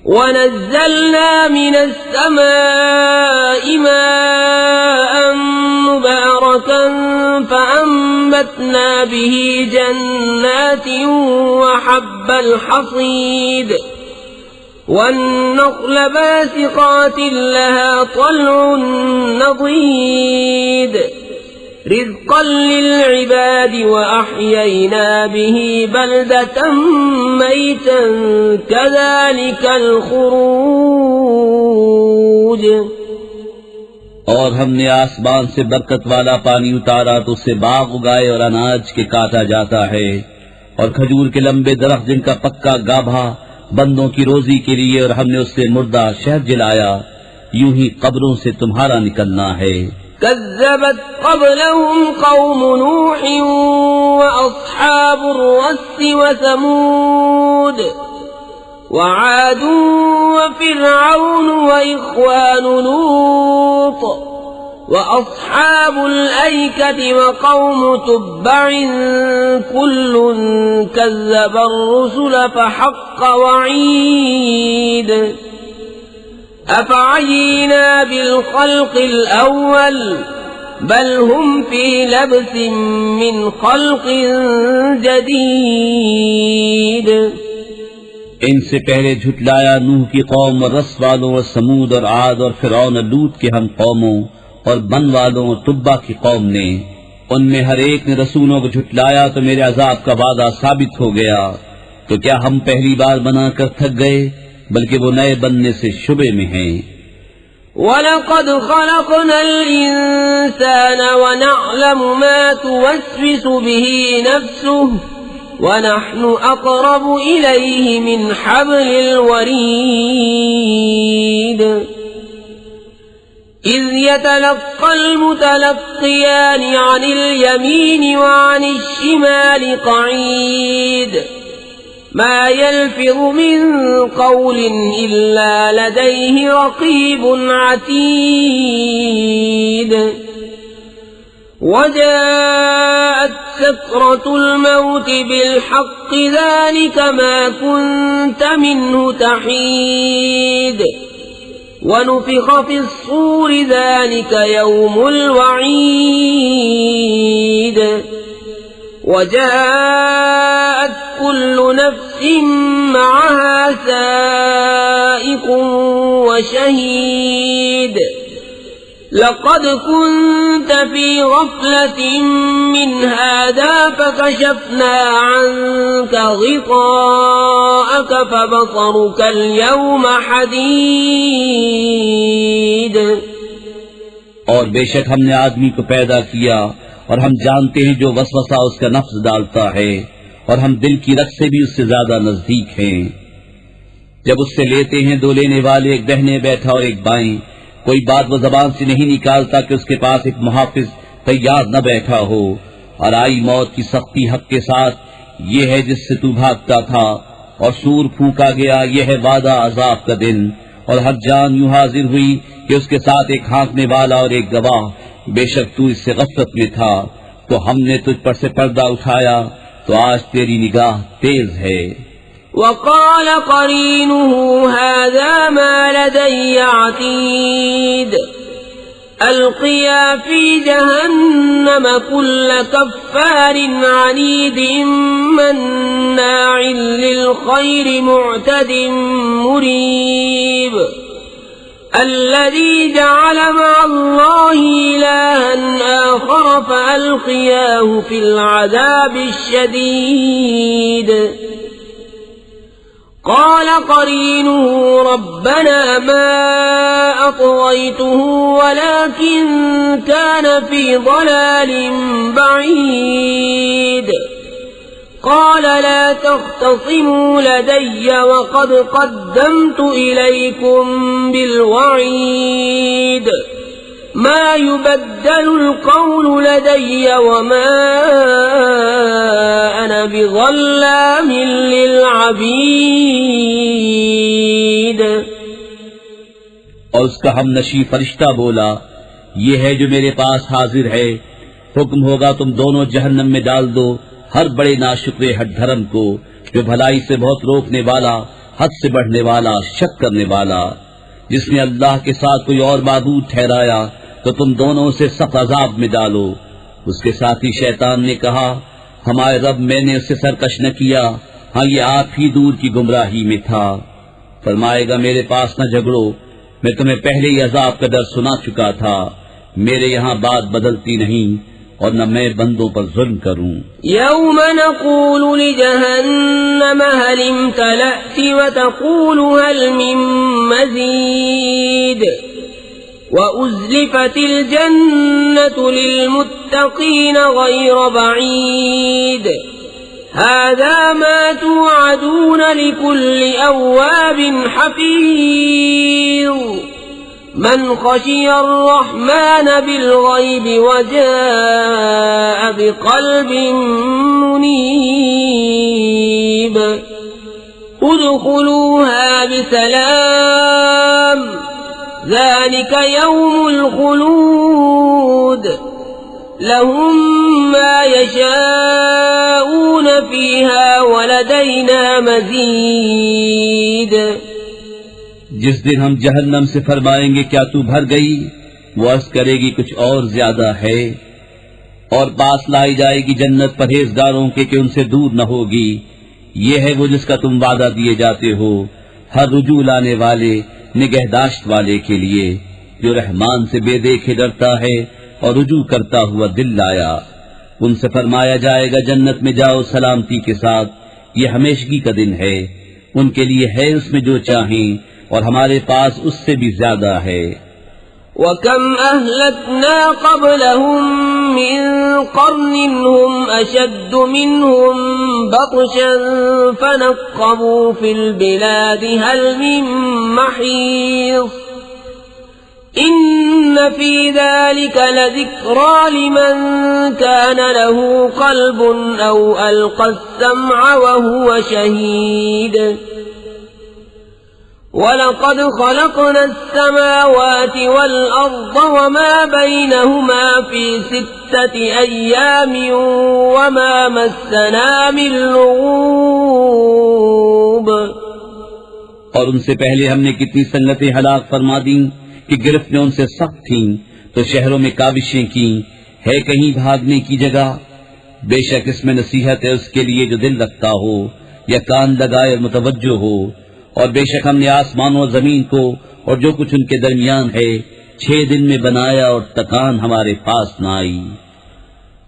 वनज़्ज़लना मिनस समाई माअन मुबारकन फ़अंबतना बिही जन्नातिन व हब्बल हसीद والنخل باسقات لها طلع نضيد رزقا للعباد وأحيينا به بلدة ميتا كذلك الخروج और हमने आसमान से बरकत वाला पानी उतारा तो उससे बाग उगाए और अनाज के काटा जाता है और खजूर के लंबे दरख्त जिनका पक्का गाभा बंदों की रोजी के लिए और हमने उससे मुर्दा शहद जिलाया यूं ही कब्रों से तुम्हारा निकलना है कज़्ज़बत क़ब्लहुम क़ौम नूह व अस्हाबुर रस्स व समूद व आद व फ़िरऔन व इख़्वानु लूत व अस्हाबुल ऐकत व क़ौम तुब्बअ कुल्लुन कज़्ज़बर रुसुल फ़हक़्क़ वईद अफ़अयीना बिलख़ल्क़िल अव्वल बल हुम फ़ी लब्सिन मिन ख़ल्क़िन जदीद इनसे पहले झुटलाया नूह की कौम और रस वालों और समूद और आद और फिरौन और लूत के हम कौमों और बन वालों और तुब्बा की कौम ने उनमें हर एक ने रसूलों को झुटलाया तो मेरे अजाब का वादा साबित हो गया तो क्या हम पहली बार बनाकर थक गए बल्कि वो नए बनने से शुबे में हैं वलक़द ख़लक़नल इंसान व नअलमु मा तुवस्विसु बिही नफ्सुहु व नहनु अक़रबु इलैहि मिन हब्लिल वरीद इज़ यतलक़्क़ल मुतलक़्क़ियानि अनिल यमीनि व अनिश शिमालि क़ईद मा यल्फ़िज़ु मिन क़ौलिन इल्ला लदैहि रक़ीबुन अतीद वजाअत सकरतुल मौत बिलहक़्क़ ज़ालिक मा कुन्त मिन्हु तहीद वनुफ़िख़ फ़िस्सूर ज़ालिक यौमुल वईद वजाअत कुल्लु नफ्सिन मअहा साइक़ व शहीद लक़द कुन्त फ़ी ग़फ़लतिन मिन हाज़ा फ़कशफ़ना अन्क ग़िताअक फ़बसरुक अल-यौम हदीद और बेशक हमने आदमी को पैदा किया और हम जानते हैं जो वसवसा उसका नफ्स डालता है और हम दिल की रग से भी उससे ज्यादा नजदीक हैं जब उससे लेते हैं दो लेने वाले एक दाहिने बैठा और एक बाएं कोई बात वो जबान से नहीं निकालता कि उसके पास एक मुहाफिज तैयार न बैठा हो और आई मौत की सख्ती हक के साथ ये है जिससे तू भागता था और सूर फूंका गया ये है वादा अजाब का दिन और हर जान यूं हाजिर हुई कि उसके साथ एक हाँकने वाला और एक गवाह बेशक तू इससे गफलत में था तो हमने तुझ पर से पर्दा उठाया तो आज तेरी निगाह तेज है वक़ाल क़रीनुहु हाज़ा मा लदय्य अतीद अल्क़िया फ़ी जहन्नम कुल्ल कफ़्फ़ारिन अनीदिन मन्नाइन लिलख़ैरि मुअतदिन मुरीब الذي جعل مع الله إلها آخر فألقياه في العذاب الشديد قال قرينه ربنا ما أطغيته ولكن كان في ضلال بعيد قال لا تختصموا لدي وقد قدمت إليكم بالوعيد ما يبدل القول لدي وما أنا بظلام للعبيد और उसका हम नशी फरिश्ता बोला ये है जो मेरे पास हाजिर है हुक्म होगा तुम दोनों जहन्नम में डाल दो हर बड़े नाशुक्रे हट धर्म को जो भलाई से बहुत रोकने वाला हद से बढ़ने वाला शक करने वाला जिसने अल्लाह के साथ कोई और माबूद ठहराया तो तुम दोनों उसे सख्त अजाब में डालो उसके साथी शैतान ने कहा हमारे रब मैंने उससे सरकश न किया हाँ ये आप ही दूर की गुमराही में था फरमाएगा मेरे पास न झगड़ो, मैं तुम्हें पहले ही अजाब का डर सुना चुका था। मेरे यहाँ बात बदलती नहीं और न मैं बंदों पर जुल्म करूं। यौम नक़ूलु लिजहन्नम हल इम्तलअति व तक़ूलु हल मिन मज़ीद व उज़्लिफ़तिल जन्नतु लिलमुत्तक़ीन गैर बईद हाज़ा मा तुअदून लिकुल्लि अव्वाबिन हफ़ीज़ मन खशियर रहमान बिलग़ैब वजाअ बिक़ल्बिन मुनीब उदख़ुलूहा बिसलाम ज़ालिक यौमुल ख़ुलूद लहुम मा यशाऊन फ़ीहा वलदैना मज़ीद। जिस दिन हम जहन्नम से फरमाएंगे क्या तू भर गई, वो अर्ज़ करेगी कुछ और ज्यादा है, और पास लाई जाएगी जन्नत परहेजगारों के कि उनसे दूर न होगी। ये है वो जिसका तुम वादा दिए जाते हो, हर रुजू लाने वाले निगहदाश्त वाले के लिए, जो रहमान से बेदेखे डरता है और रुजू करता हुआ दिल लाया। उनसे फरमाया जाएगा जन्नत में जाओ सलामती के साथ, ये हमेशगी का दिन है, उनके लिए है उसमें जो चाहें और हमारे पास उससे भी ज्यादा है। वकम अहलकना क़ब्लहुम मिन क़र्निन हुम अशद्दु मिनहुम बत्शन फनक़्क़बू फिल बिलादि हल मिन महीज़ इन्न फी ज़ालिका लज़िक्रा लिमन कान लहू क़ल्बुन औ अल्क़ा अस्समअ व हुवा शहीद। वलक़द ख़लक़ना अस्समावाति वल अर्ज़ वमा बैनहुमा फ़ी सित्तति अय्यामिन वमा मस्सना मिन लुग़ूब। और उनसे पहले हमने कितनी संगतें हलाक फरमा दी कि गिरफ्तें उनसे सख्त थीं, तो शहरों में काविशें की, है कहीं भागने की जगह। बेशक इसमें नसीहत है उसके लिए जो दिल रखता हो या कान लगाए और मुतवज्जो हो। और बेशक हमने आसमानों और जमीन को और जो कुछ उनके दरमियान है 6 दिन में बनाया और तकान हमारे पास न आई।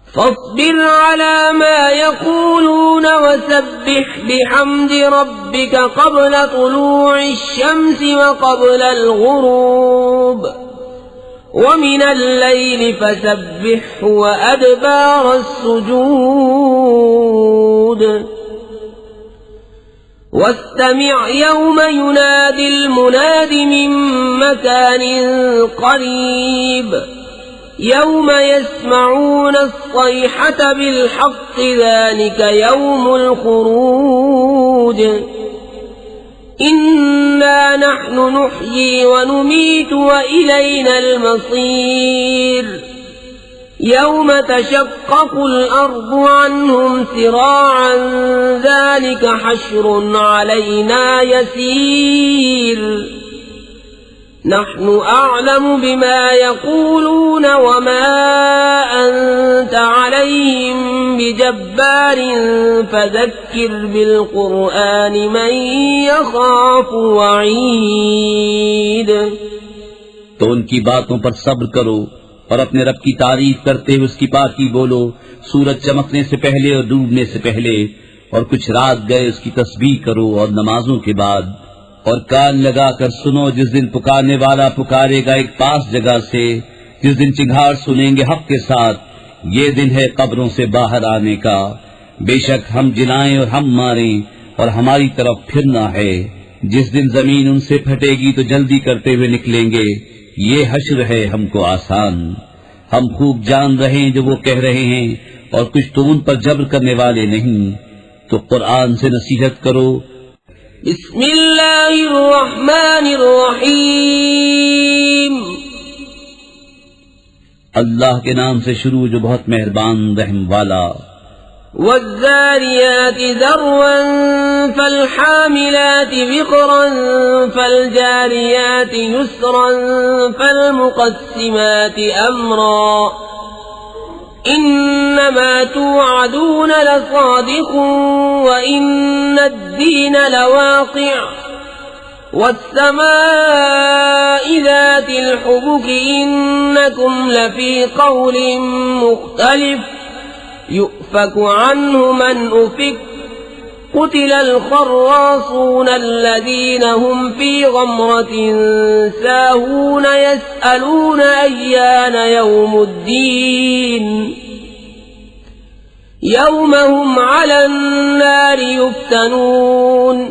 फ़स्बिर अला मा यक़ूलून वसब्बिह बिहम्दि रब्बिका क़ब्ल तुलूइ शम्सि व क़ब्लल ग़ुरूब व मिनल लैलि फ़सब्बिहु व अदबारस सुजूद वस्तमिअ यौम युनादिल मुनादि मिन मकानिन क़रीब यौम यस्मऊन अस्सैहत बिलहक़्क़ि ज़ालिक यौमुल ख़ुरूज इन्ना नहनु नुह्यी व नुमीतु व इलैनल मसीर यौम तशक़्क़क़ुल अर्ज़ु अन्हुम सिराअन ज़ालिक हश्रुन अलैना यसीर नहनु अअलमु बिमा यक़ूलून वमा अंत अलैहिम बिजब्बारिन फ़ज़क्किर बिलक़ुरआनि मन यख़ाफ़ु वईद। तो उनकी बातों पर सब्र करो और अपने रब की तारीफ करते हुए उसकी पाकी बोलो, सूरज चमकने से पहले और डूबने से पहले, और कुछ रात गए उसकी तस्बीह करो और नमाजों के बाद। और कान लगाकर सुनो जिस दिन पुकारने वाला पुकारेगा एक पास जगह से, जिस दिन चिंगार सुनेंगे हक के साथ। ये दिन है कब्रों से बाहर आने का। बेशक हम जिलाएं और हम मारें और हमारी तरफ फिरना है। जिस दिन जमीन उनसे फटेगी तो जल्दी करते हुए निकलेंगे। ये हश्र है हमको आसान। हम खूब जान रहे हैं जो वो कह रहे हैं, और कुछ तो उन पर जब्र करने वाले नहीं। तो कुरान से नसीहत करो। बिस्मिल्लाहिर्रहमानिर्रहीम। अल्लाह के नाम से शुरू जो बहुत मेहरबान रहम वाला। वज़्ज़ारियाति ज़र्वन फ़ल्हामिलाति विक़रन फ़ल्जारियाति युस्रन फ़ल्मुक़स्सिमाति अम्रा इन्नमा तुअदून लसादिक़ुन व इन्नद्दीन लवाक़िअ والسماء ذات الحبك إنكم لفي قول مختلف يؤفك عنه من أفك قتل الخراصون الذين هم في غمرة ساهون يسألون أيان يوم الدين يوم هم على النار يفتنون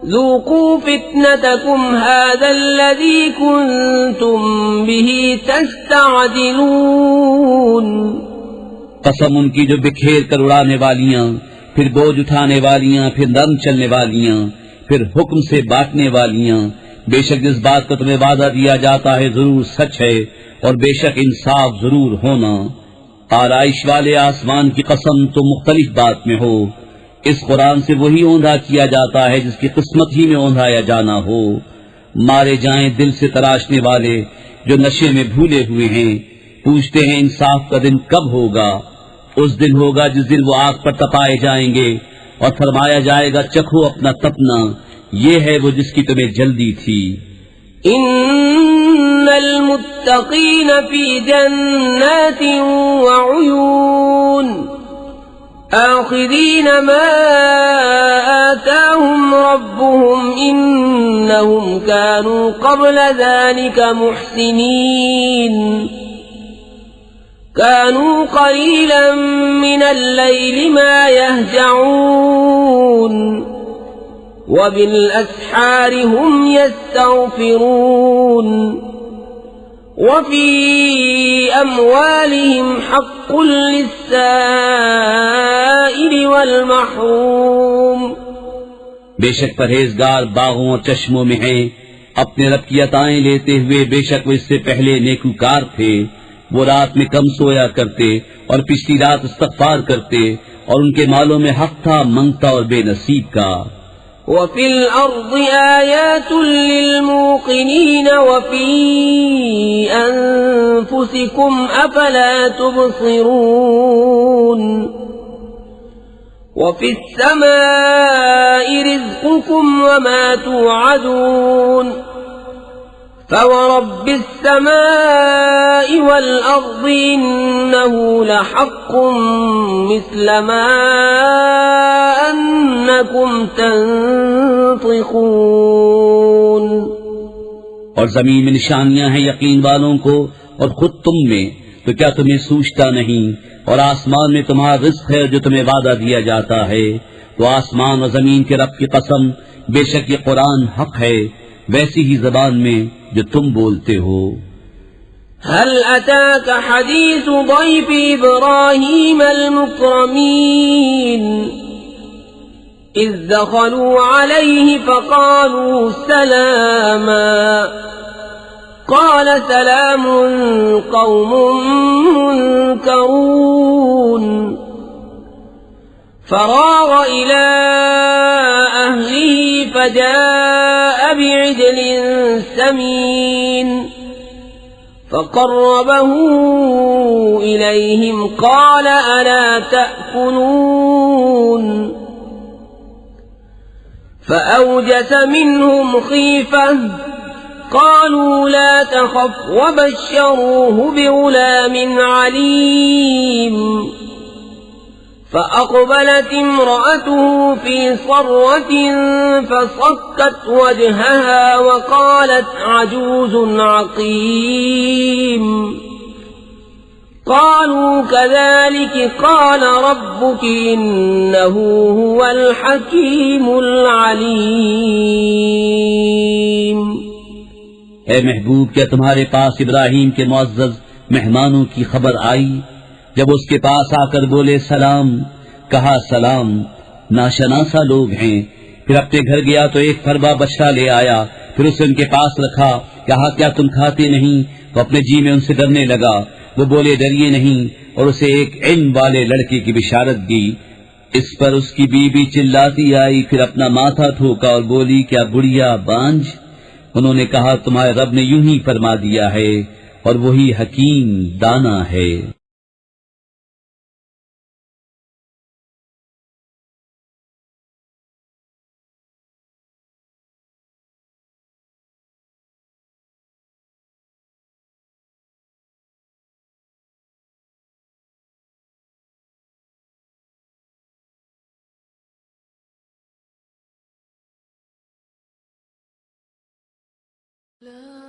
ذوقوا فتنتكم هذا الذي كنتم به تستعجلون कसम उनकी जो बिखेर कर उड़ाने वालियां, फिर बोझ उठाने वालियां, फिर नरम चलने वालियां, फिर हुक्म से बांटने वालियां। बेशक जिस बात को तुम्हें वादा दिया जाता है जरूर सच है, और बेशक इंसाफ जरूर होना। आराइश वाले आसमान की कसम तुम मुख्तलिफ बात में हो। इस कुरान से वही औंधा किया जाता है जिसकी किस्मत ही में औंधाया जाना हो। मारे जाएं दिल से तराशने वाले जो नशे में भूले हुए हैं। पूछते हैं इंसाफ का दिन कब होगा? उस दिन होगा जिस दिन वो आग पर तपाए जाएंगे और फरमाया जाएगा चखो अपना तपना, ये है वो जिसकी तुम्हें जल्दी थी। इन्नल मुत्तकीन फी जन्नातिन व उयून आखिरीन मा आताहुम रब्बुहुम इन्नहुम कानू क़ब्ल ज़ालिका मुहसिनीन कानू क़लीलन मिनल लैलि मा यहजऊन वबिलअस्हार हुम यस्तग़फिरून वफ़ी अम्वालिहिम हक़्क़ुल लिस्साइलि वल महरूम। बेशक परहेजगार बागों और चश्मों में हैं, अपने रब की अताएं लेते हुए। बेशक वो इससे पहले नेकूकार थे। वो रात में कम सोया करते और पिछली रात इस्तग़फ़ार करते, और उनके मालों में हक था मंगता और बेनसीब का। वफ़िल अर्ज़ि आयातुन लिलमूक़िनीन वफ़ी अनफुसिकुम अफ़ला तुबसिरून वफ़िस समाइ रिज़्क़ुकुम वमा तुअदून फ़वरब्बिस समाइ वल अर्ज़ि इन्नहु लहक़्क़ुन मिस्ल मा अन्नकुम तंतिक़ून। और जमीन में निशानियां हैं यकीन वालों को, और खुद तुम में, तो क्या तुम्हें सूझता नहीं? और आसमान में तुम्हारा रिज़्क़ है जो तुम्हें वादा दिया जाता है। तो आसमान और जमीन के रब की कसम, बेशक ये कुरान हक है, वैसी ही ज़बान में जो तुम बोलते हो। हल अताक हदीस ضيف इब्राहीम अल-मुक्रमीन इज़ दख़लू अलैहि फ़क़ालू सलामा क़ाल सलामुन क़ौमुन मुनकरून फ़राग़ इला अहलिही फ़जाअ बि'ijlin समीन फ़क़र्रबहू इलैहिम क़ाल अला तअकुलून फ़अौजस मिन्हुम ख़ीफ़ةً क़ालू ला तख़फ़ वबश्शरूहु बिग़ुलामिन अलीम فأقبلت امرأته في صرة فصكت وجهها وقالت عجوز عقيم قالوا كذلك قال ربك إنه هو الحكيم العليم। ए महबूब, क्या तुम्हारे पास इब्राहीम के मुअज़्ज़ज़ मेहमानों की खबर आई? जब उसके पास आकर बोले सलाम, कहा सलाम, नाशनासा लोग हैं। फिर अपने घर गया तो एक फरबा बछड़ा ले आया, फिर उसे उनके पास रखा। कहा क्या तुम खाते नहीं? तो अपने जी में उनसे डरने लगा। वो बोले डरिए नहीं, और उसे एक इल्म वाले लड़के की बिशारत दी। इस पर उसकी बीबी चिल्लाती आई, फिर अपना माथा ठोका और बोली क्या बुढ़िया बांझ? उन्होंने कहा तुम्हारे रब ने यूं ही फरमा दिया है, और वही हकीम दाना है। La